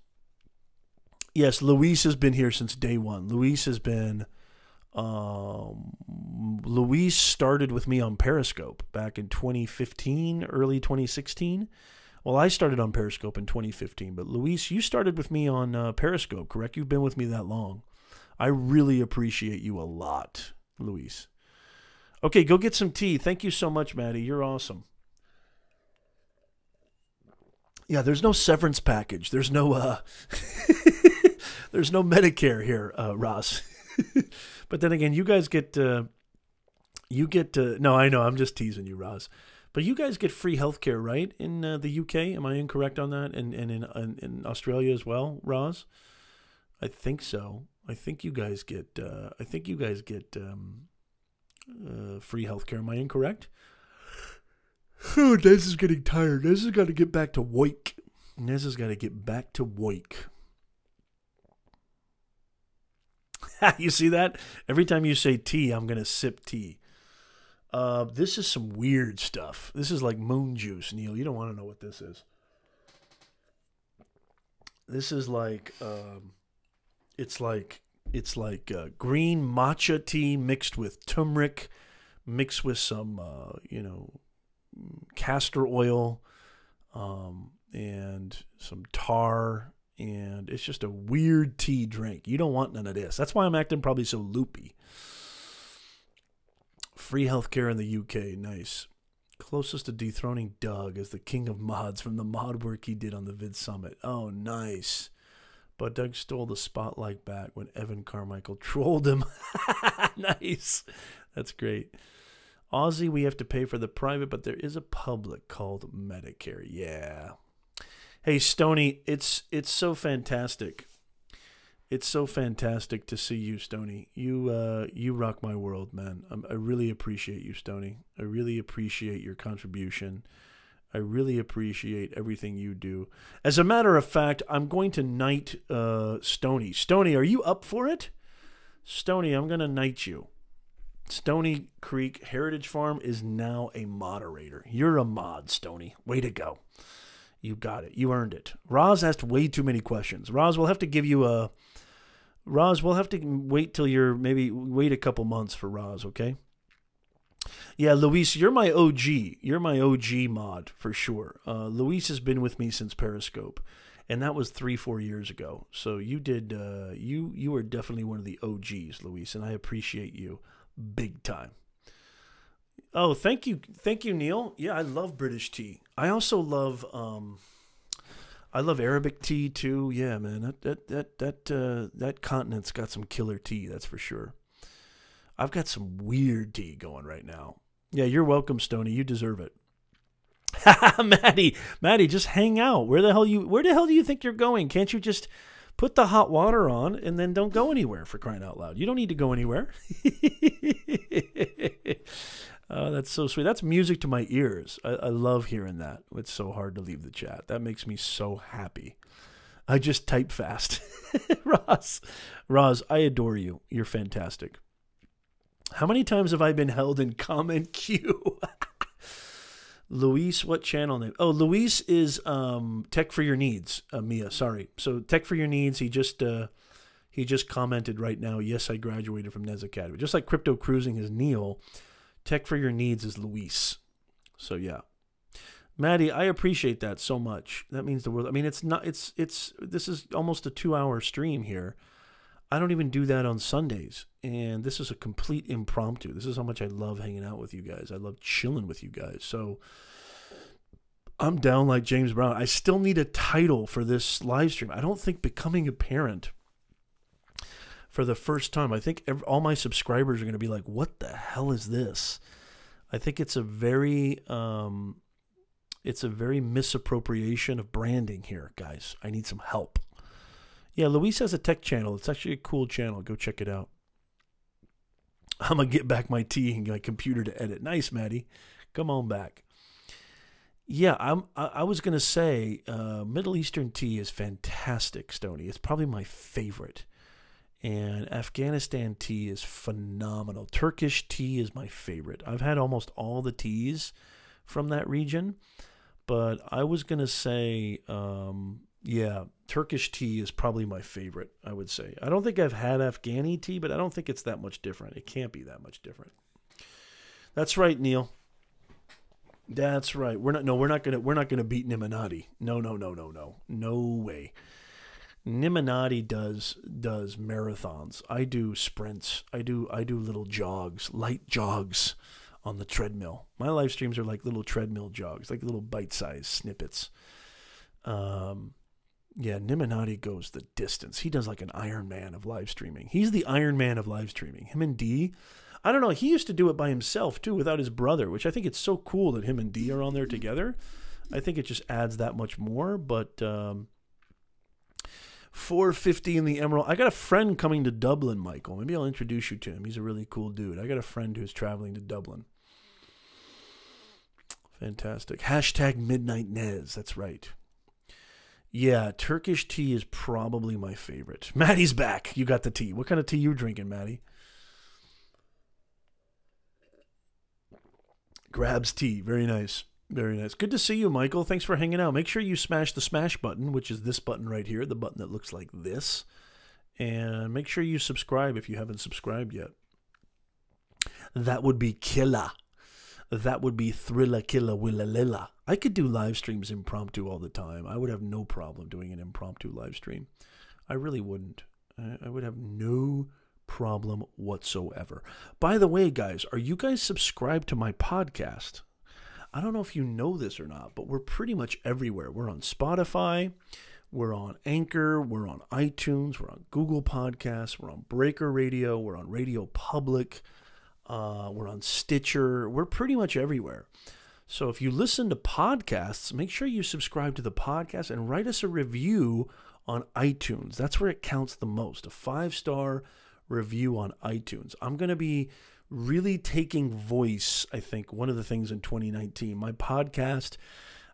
Yes, Luis has been here since day one. Luis started with me on Periscope back in 2015, early 2016. Well, I started on Periscope in 2015, but Luis, you started with me on Periscope, correct? You've been with me that long. I really appreciate you a lot, Luis. Okay, go get some tea. Thank you so much, Maddie. You're awesome. Yeah, there's no severance package. There's no there's no Medicare here, Ross. But then again, you guys get no, I know, I'm just teasing you, Roz. But you guys get free healthcare, right? In the UK, am I incorrect on that? And in Australia as well, Roz? I think so. I think you guys get free healthcare. Am I incorrect? Oh, Nez is getting tired. Nez has got to get back to work. You see that? Every time you say tea, I'm going to sip tea. This is some weird stuff. This is like moon juice, Neil. You don't want to know what this is. This is like, it's like green matcha tea mixed with turmeric, mixed with some, castor oil, and some tar, and it's just a weird tea drink. You don't want none of this. That's why I'm acting probably so loopy. Free healthcare in the UK, nice. Closest to dethroning Doug as the king of mods from the mod work he did on the Vid Summit. Oh, nice. But Doug stole the spotlight back when Evan Carmichael trolled him. Nice. That's great. Aussie, we have to pay for the private, but there is a public called Medicare. Yeah. Hey, Stony, it's so fantastic. It's so fantastic to see you, Stony. You rock my world, man. I really appreciate you, Stony. I really appreciate your contribution. I really appreciate everything you do. As a matter of fact, I'm going to knight Stony. Stony, are you up for it? Stony, I'm going to knight you. Stony Creek Heritage Farm is now a moderator. You're a mod, Stony. Way to go. You got it. You earned it. Roz asked way too many questions. Roz, we'll have to give you a... Roz, we'll have to wait till you're... Maybe wait a couple months for Roz, okay? Yeah, Luis, you're my OG. You're my OG mod, for sure. Luis has been with me since Periscope, and that was 3-4 years ago. So you did... You are definitely one of the OGs, Luis, and I appreciate you big time. Oh, thank you, Neil. Yeah, I love British tea. I also love Arabic tea too. Yeah, man, that continent's got some killer tea, that's for sure. I've got some weird tea going right now. Yeah, you're welcome, Stony. You deserve it. Maddie, just hang out. Where the hell do you think you're going? Can't you just put the hot water on and then don't go anywhere, for crying out loud? You don't need to go anywhere. Oh, that's so sweet. That's music to my ears. I love hearing that. It's so hard to leave the chat. That makes me so happy. I just type fast. Roz, I adore you. You're fantastic. How many times have I been held in comment queue? Luis, what channel name? Oh, Luis is Tech for Your Needs, Mia. Sorry. So Tech for Your Needs, he just commented right now, yes, I graduated from Nez Academy. Just like Crypto Cruising is Neil, Tech for Your Needs is Luis. So yeah. Maddie, I appreciate that so much. That means the world. I mean, this is almost a 2-hour stream here. I don't even do that on Sundays. And this is a complete impromptu. This is how much I love hanging out with you guys. I love chilling with you guys. So I'm down like James Brown. I still need a title for this live stream. I don't think becoming a parent for the first time, I think all my subscribers are going to be like, what the hell is this? I think it's a very misappropriation of branding here, guys. I need some help. Yeah, Luis has a tech channel. It's actually a cool channel. Go check it out. I'm going to get back my tea and my computer to edit. Nice, Maddie. Come on back. Yeah, I was going to say Middle Eastern tea is fantastic, Stony. It's probably my favorite. And Afghanistan tea is phenomenal. Turkish tea is my favorite. I've had almost all the teas from that region. But I was going to say, Turkish tea is probably my favorite, I would say. I don't think I've had Afghani tea, but I don't think it's that much different. It can't be that much different. That's right, Neil. That's right. We're not gonna beat Niminati. No. No way. Niminati does marathons. I do sprints. I do little jogs, light jogs on the treadmill. My live streams are like little treadmill jogs, like little bite-sized snippets. Niminati goes the distance. He does like an Iron Man of live streaming. He's the Iron Man of live streaming. Him and D, I don't know. He used to do it by himself too, without his brother, which I think it's so cool that him and D are on there together. I think it just adds that much more. But 450 in the ENROLL. I got a friend coming to Dublin, Michael. Maybe I'll introduce you to him. He's a really cool dude. I got a friend who's traveling to Dublin. Fantastic. # Midnight Nez. That's right. Yeah, Turkish tea is probably my favorite. Maddie's back. You got the tea. What kind of tea you drinking, Maddie? Grabs tea. Very nice. Very nice. Good to see you, Michael. Thanks for hanging out. Make sure you smash the smash button, which is this button right here, the button that looks like this. And make sure you subscribe if you haven't subscribed yet. That would be killer. That would be thriller killer willa lilla. I could do live streams impromptu all the time. I would have no problem doing an impromptu live stream. I really wouldn't. I would have no problem whatsoever. By the way, guys, are you guys subscribed to my podcast? I don't know if you know this or not, but we're pretty much everywhere. We're on Spotify, we're on Anchor, we're on iTunes, we're on Google Podcasts, we're on Breaker Radio, we're on Radio Public, we're on Stitcher. We're pretty much everywhere. So if you listen to podcasts, make sure you subscribe to the podcast and write us a review on iTunes. That's where it counts the most, a 5-star review on iTunes. I'm going to be really taking voice, I think, one of the things in 2019. My podcast,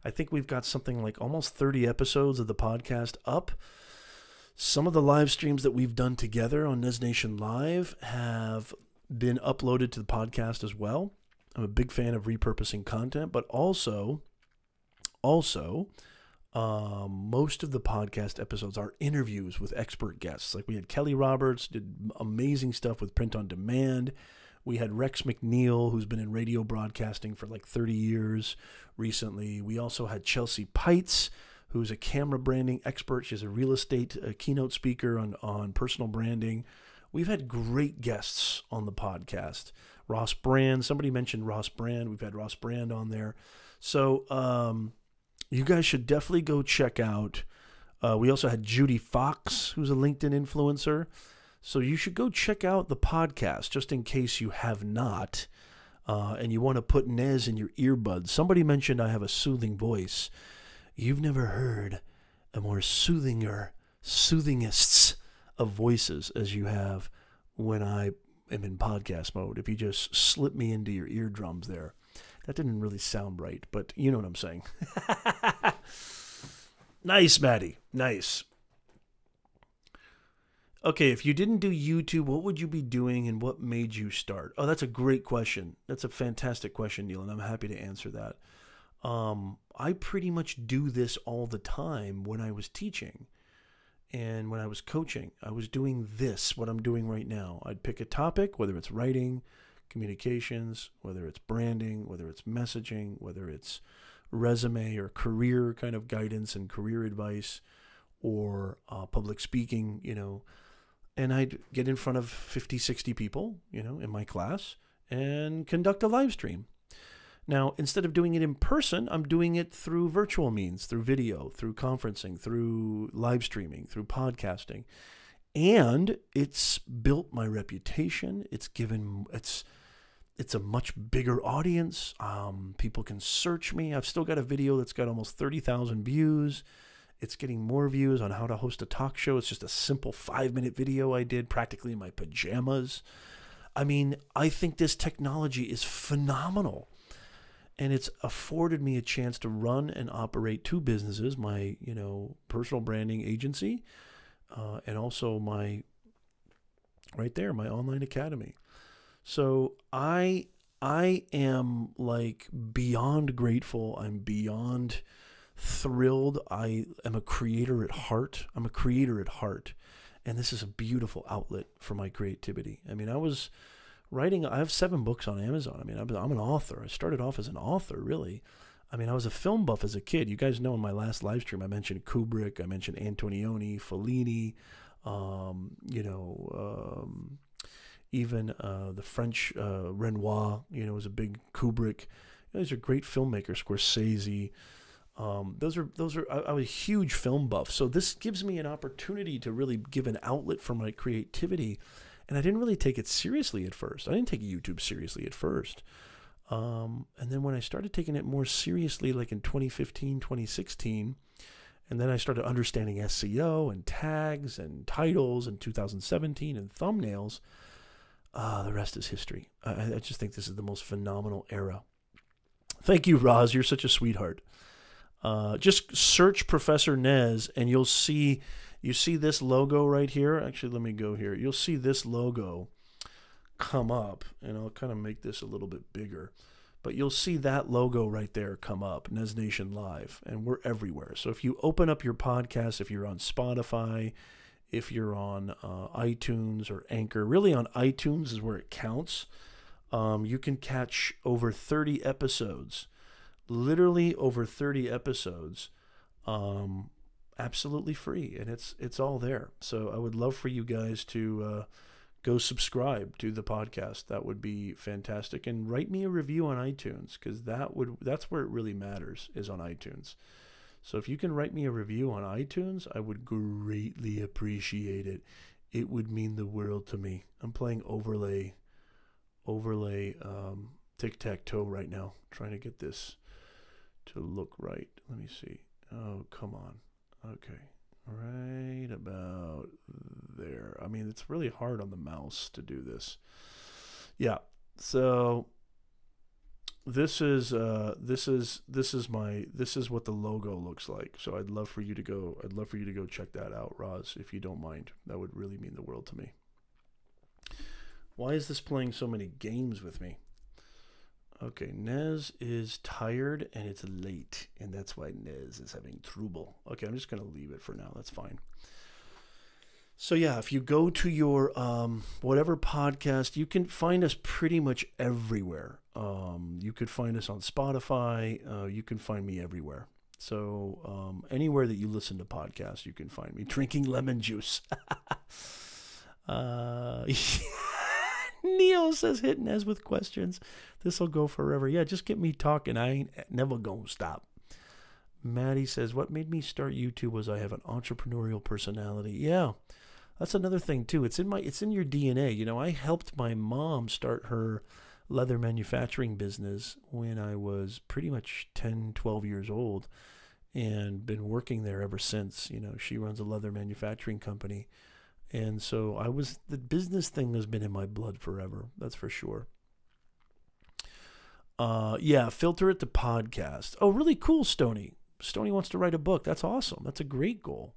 I think we've got something like almost 30 episodes of the podcast up. Some of the live streams that we've done together on Nez Nation Live have been uploaded to the podcast as well. I'm a big fan of repurposing content, but also, most of the podcast episodes are interviews with expert guests. Like we had Kelly Roberts, did amazing stuff with Print on Demand. We had Rex McNeil, who's been in radio broadcasting for like 30 years recently. We also had Chelsea Pites, who's a camera branding expert. She's a real estate keynote speaker on personal branding. We've had great guests on the podcast. Ross Brand, somebody mentioned Ross Brand. We've had Ross Brand on there. So you guys should definitely go check out. We also had Judy Fox, who's a LinkedIn influencer. So you should go check out the podcast just in case you have not. And you want to put Nez in your earbuds. Somebody mentioned I have a soothing voice. You've never heard a more soothingest of voices as you have when I am in podcast mode. If you just slip me into your eardrums there. That didn't really sound right, but you know what I'm saying. Nice, Maddie. Nice. Okay, if you didn't do YouTube, what would you be doing and what made you start? Oh, that's a great question. That's a fantastic question, Neil, and I'm happy to answer that. I pretty much do this all the time when I was teaching and when I was coaching. I was doing this, what I'm doing right now. I'd pick a topic, whether it's writing, communications, whether it's branding, whether it's messaging, whether it's resume or career kind of guidance and career advice or public speaking, and I'd get in front of 50, 60 people, in my class and conduct a live stream. Now, instead of doing it in person, I'm doing it through virtual means, through video, through conferencing, through live streaming, through podcasting. And it's built my reputation. It's a much bigger audience. People can search me. I've still got a video that's got almost 30,000 views. It's getting more views on how to host a talk show. It's just a simple 5-minute video I did practically in my pajamas. I mean, I think this technology is phenomenal. And it's afforded me a chance to run and operate 2 businesses, my, personal branding agency, and also my online academy. So I am like beyond grateful. I'm beyond thrilled. I am a creator at heart. And this is a beautiful outlet for my creativity. I mean, I was writing, I have 7 books on Amazon. I mean, I'm an author. I started off as an author, really. I mean, I was a film buff as a kid. You guys know in my last live stream, I mentioned Kubrick, I mentioned Antonioni, Fellini, even the French Renoir, was a big Kubrick. Those are great filmmakers, Scorsese. Those are. I was a huge film buff, so this gives me an opportunity to really give an outlet for my creativity. And I didn't really take it seriously at first. I didn't take YouTube seriously at first. And then when I started taking it more seriously, like in 2015, 2016, and then I started understanding SEO and tags and titles in 2017 and thumbnails, the rest is history. I just think this is the most phenomenal era. Thank you, Roz. You're such a sweetheart. Just search Professor Nez and you'll see... You see this logo right here? Actually, let me go here. You'll see this logo come up, and I'll kind of make this a little bit bigger. but you'll see that logo right there come up, Nez Nation Live, and we're everywhere. So if you open up your podcast, if you're on Spotify, if you're on iTunes or Anchor, really on iTunes is where it counts. You can catch over 30 episodes, literally over 30 episodes, absolutely free, and it's all there. So I would love for you guys to go subscribe to the podcast. That would be fantastic, and write me a review on iTunes, because that's where it really matters, is on iTunes. So if you can write me a review on iTunes, I would greatly appreciate it. It would mean the world to me. I'm playing overlay tic-tac-toe right now, trying to get this to look right. Let me see. Oh, come on. Okay. Right about there. I mean, it's really hard on the mouse to do this. Yeah. So this is what the logo looks like. So I'd love for you to go check that out, Roz, if you don't mind. That would really mean the world to me. Why is this playing so many games with me? Okay, Nez is tired and it's late, and that's why Nez is having trouble. Okay, I'm just going to leave it for now. That's fine. So yeah, if you go to your whatever podcast, you can find us pretty much everywhere. You could find us on Spotify. You can find me everywhere. So anywhere that you listen to podcasts, you can find me drinking lemon juice. Neil says, hit Nez with questions. This will go forever. Yeah, just get me talking. I ain't never gonna stop. Maddie says, what made me start YouTube was I have an entrepreneurial personality. Yeah, that's another thing too. It's in your DNA. You know, I helped my mom start her leather manufacturing business when I was pretty much 10, 12 years old, and been working there ever since. You know, she runs a leather manufacturing company. And so the business thing has been in my blood forever. That's for sure. Yeah, filter it to podcast. Oh, really cool, Stony. Stony wants to write a book. That's awesome. That's a great goal.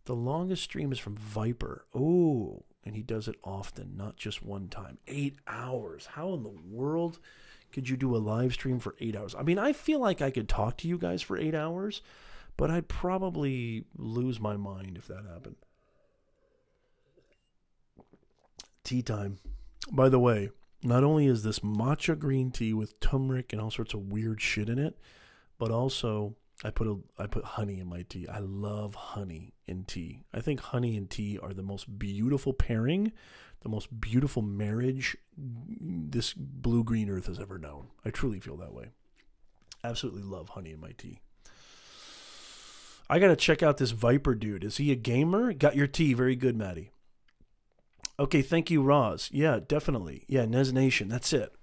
The longest stream is from Viper. Oh, and he does it often, not just one time. 8 hours. How in the world could you do a live stream for 8 hours? I mean, I feel like I could talk to you guys for 8 hours, but I'd probably lose my mind if that happened. Tea time. By the way, not only is this matcha green tea with turmeric and all sorts of weird shit in it, but also I put honey in my tea. I love honey in tea. I think honey and tea are the most beautiful pairing, the most beautiful marriage this blue-green earth has ever known. I truly feel that way. Absolutely love honey in my tea. I got to check out this Viper dude. Is he a gamer? Got your tea. Very good, Maddie. Okay, thank you, Roz. Yeah, definitely. Yeah, Nez Nation. That's it.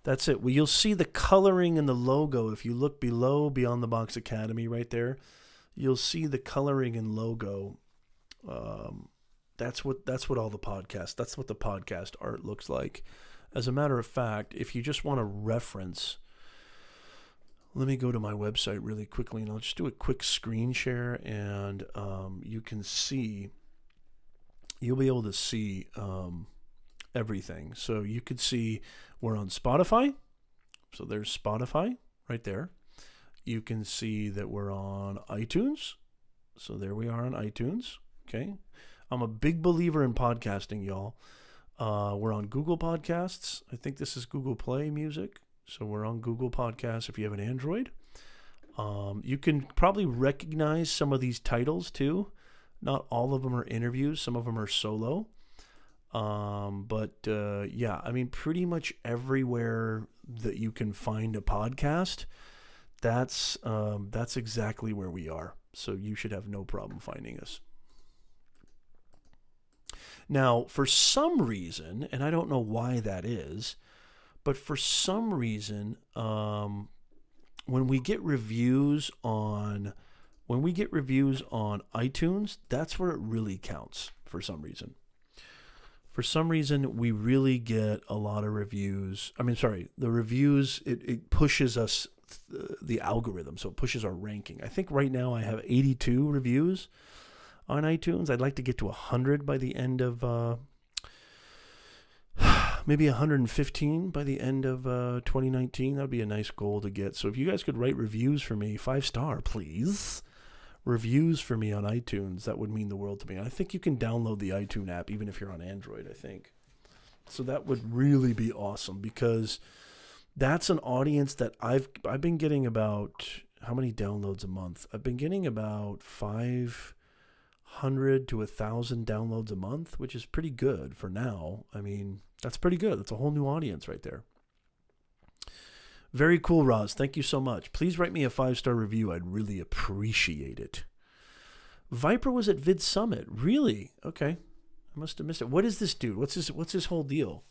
That's it. Well, you'll see the coloring in the logo. If you look below Beyond the Box Academy right there, you'll see the coloring and logo. That's what all the podcast. That's what the podcast art looks like. As a matter of fact, if you just want to reference, let me go to my website really quickly, and I'll just do a quick screen share, and you can see. You'll be able to see everything. So you could see we're on Spotify. So there's Spotify right there. You can see that we're on iTunes. So there we are on iTunes. Okay. I'm a big believer in podcasting, y'all. We're on Google Podcasts. I think this is Google Play Music. So we're on Google Podcasts if you have an Android. You can probably recognize some of these titles too. Not all of them are interviews. Some of them are solo. Yeah, I mean, pretty much everywhere that you can find a podcast, that's exactly where we are. So you should have no problem finding us. Now, for some reason, and I don't know why that is, but for some reason, when we get reviews on iTunes, that's where it really counts for some reason. For some reason, we really get a lot of reviews. The reviews, it pushes us, the algorithm, so it pushes our ranking. I think right now I have 82 reviews on iTunes. I'd like to get to 100 by the end of maybe 115 by the end of 2019. That would be a nice goal to get. So if you guys could write reviews for me, 5-star, please. Reviews for me on iTunes, that would mean the world to me. I think you can download the iTunes app even if you're on Android, I think. So that would really be awesome, because that's an audience that I've been getting about, how many downloads a month? I've been getting about 500 to 1,000 downloads a month, which is pretty good for now. I mean, that's pretty good. That's a whole new audience right there. Very cool, Roz. Thank you so much. Please write me a 5-star review. I'd really appreciate it. Viper was at Vid Summit. Really? Okay. I must have missed it. What is this dude? What's his whole deal?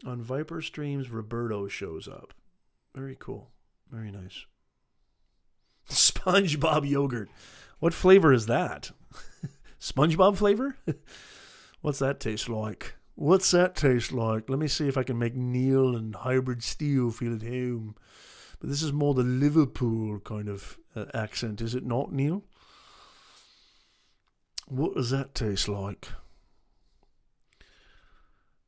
On Viper streams, Roberto shows up. Very cool. Very nice. SpongeBob yogurt. What flavor is that? SpongeBob flavor? What's that taste like? What's that taste like? Let me see if I can make Neil and Hybrid Steel feel at home. But this is more the Liverpool kind of accent, is it not, Neil? What does that taste like?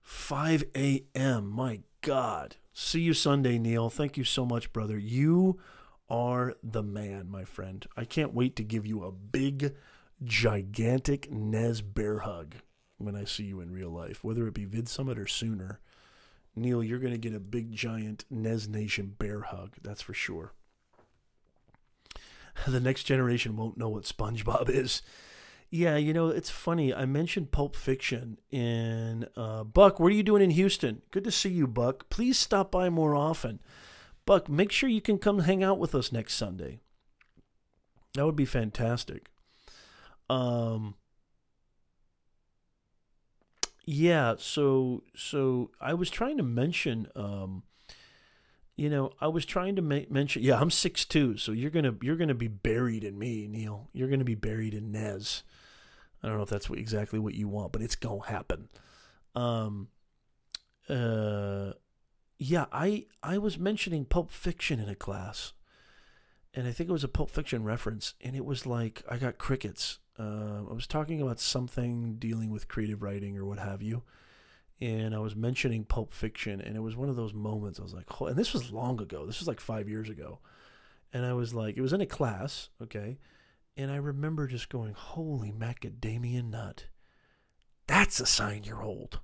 5 a.m. My God. See you Sunday, Neil. Thank you so much, brother. You are the man, my friend. I can't wait to give you a big, gigantic Nez bear hug when I see you in real life, whether it be Vid Summit or sooner. Neil, you're going to get a big, giant Nez Nation bear hug. That's for sure. The next generation won't know what SpongeBob is. Yeah, you know, it's funny. I mentioned Pulp Fiction in Buck. What are you doing in Houston? Good to see you, Buck. Please stop by more often. Buck, make sure you can come hang out with us next Sunday. That would be fantastic. Yeah, so I was trying to mention, I was trying to mention, yeah, I'm 6'2", so you're gonna be buried in me, Neil. You're gonna be buried in Nez. I don't know if that's exactly what you want, but it's gonna happen. Yeah, I was mentioning Pulp Fiction in a class, and I think it was a Pulp Fiction reference, and it was like I got crickets. I was talking about something dealing with creative writing or what have you, and I was mentioning Pulp Fiction, and it was one of those moments I was like, oh, and this was long ago. This was like 5 years ago, and I was like, it was in a class, okay, and I remember just going, holy macadamia nut. That's a sign you're old.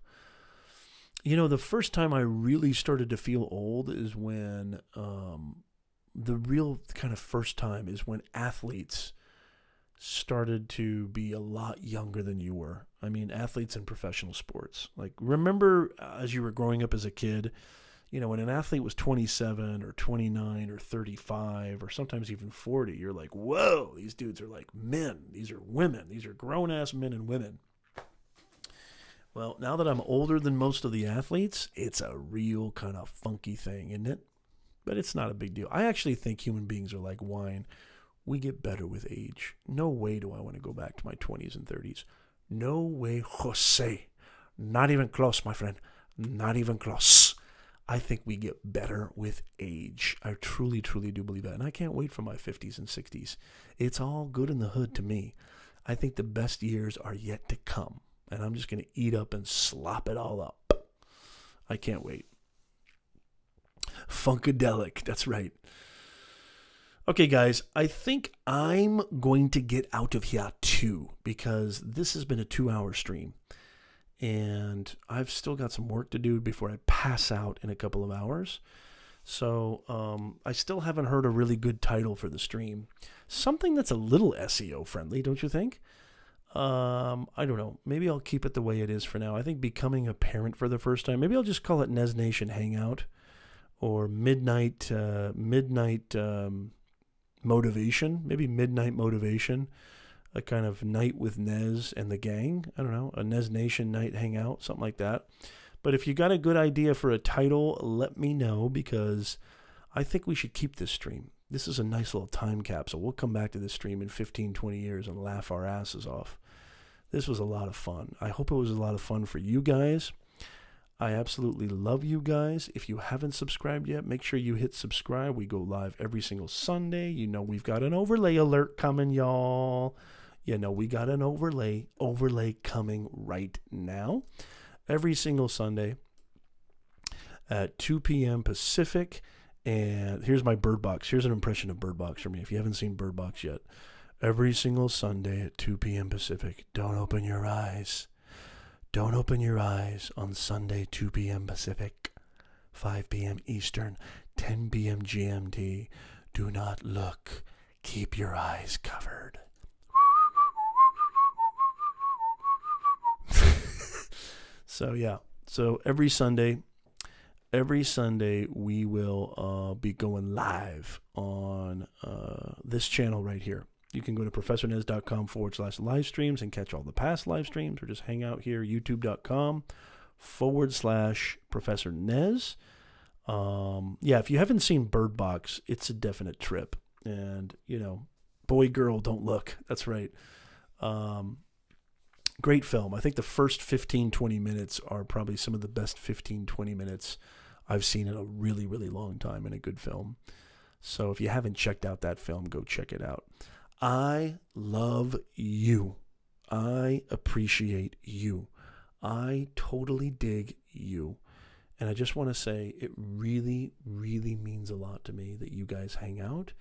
You know, the first time I really started to feel old is when, the real kind of first time is when athletes started to be a lot younger than you were. I mean, athletes in professional sports. Like, remember as you were growing up as a kid, you know, when an athlete was 27 or 29 or 35 or sometimes even 40, you're like, whoa, these dudes are like men. These are women. These are grown-ass men and women. Well, now that I'm older than most of the athletes, it's a real kind of funky thing, isn't it? But it's not a big deal. I actually think human beings are like wine. We get better with age. No way do I want to go back to my 20s and 30s. No way, Jose. Not even close, my friend. Not even close. I think we get better with age. I truly, truly do believe that. And I can't wait for my 50s and 60s. It's all good in the hood to me. I think the best years are yet to come. And I'm just going to eat up and slop it all up. I can't wait. Funkadelic. That's right. Okay, guys, I think I'm going to get out of here too, because this has been a 2-hour stream. And I've still got some work to do before I pass out in a couple of hours. So I still haven't heard a really good title for the stream. Something that's a little SEO friendly, don't you think? I don't know. Maybe I'll keep it the way it is for now. I think becoming a parent for the first time. Maybe I'll just call it Nez Nation Hangout or Midnight Motivation. Maybe Midnight Motivation. A kind of night with Nez and the gang. I don't know. A Nez Nation night hangout. Something like that. But if you got a good idea for a title, let me know, because I think we should keep this stream. This is a nice little time capsule. We'll come back to this stream in 15, 20 years and laugh our asses off. This was a lot of fun. I hope it was a lot of fun for you guys. I absolutely love you guys. If you haven't subscribed yet, make sure you hit subscribe. We go live every single Sunday. You know we've got an overlay alert coming, y'all. You know we got an overlay coming right now. every single Sunday at 2 p.m. Pacific. And here's my Bird Box. Here's an impression of Bird Box for me. If you haven't seen Bird Box yet, every single Sunday at 2 p.m. Pacific. Don't open your eyes. Don't open your eyes on Sunday, 2 p.m. Pacific, 5 p.m. Eastern, 10 p.m. GMT. Do not look. Keep your eyes covered. So, yeah. So, every Sunday we will be going live on this channel right here. You can go to professornez.com/live streams and catch all the past live streams, or just hang out here, youtube.com/Professor Nez. Yeah, if you haven't seen Bird Box, it's a definite trip. And, boy, girl, don't look. That's right. Great film. I think the first 15-20 minutes are probably some of the best 15-20 minutes I've seen in a really, really long time in a good film. So if you haven't checked out that film, go check it out. I love you. I appreciate you. I totally dig you. And I just want to say it really, really means a lot to me that you guys hang out.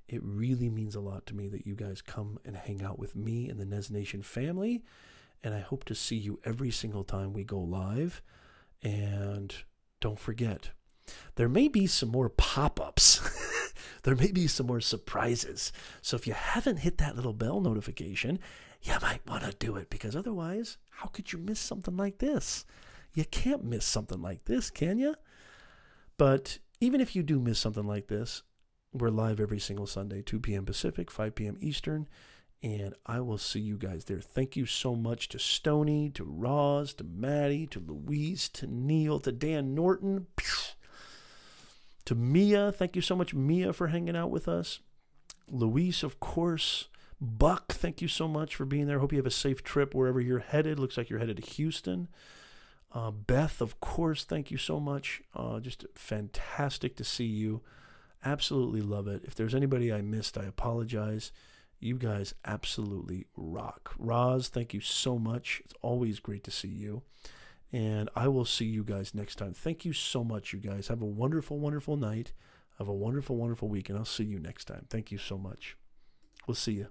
It really means a lot to me that you guys come and hang out with me and the Nez Nation family. And I hope to see you every single time we go live. And don't forget, there may be some more pop-ups. There may be some more surprises. So if you haven't hit that little bell notification, you might want to do it, because otherwise, how could you miss something like this? You can't miss something like this, can you? But even if you do miss something like this, we're live every single Sunday, 2 p.m. Pacific, 5 p.m. Eastern, and I will see you guys there. Thank you so much to Stoney, to Roz, to Maddie, to Louise, to Neil, to Dan Norton, to Mia. Thank you so much, Mia, for hanging out with us. Luis, of course. Buck, thank you so much for being there. Hope you have a safe trip wherever you're headed. Looks like you're headed to Houston. Beth, of course, thank you so much. Just fantastic to see you. Absolutely love it. If there's anybody I missed, I apologize. You guys absolutely rock. Roz, thank you so much. It's always great to see you. And I will see you guys next time. Thank you so much, you guys. Have a wonderful, wonderful night. Have a wonderful, wonderful week. And I'll see you next time. Thank you so much. We'll see you.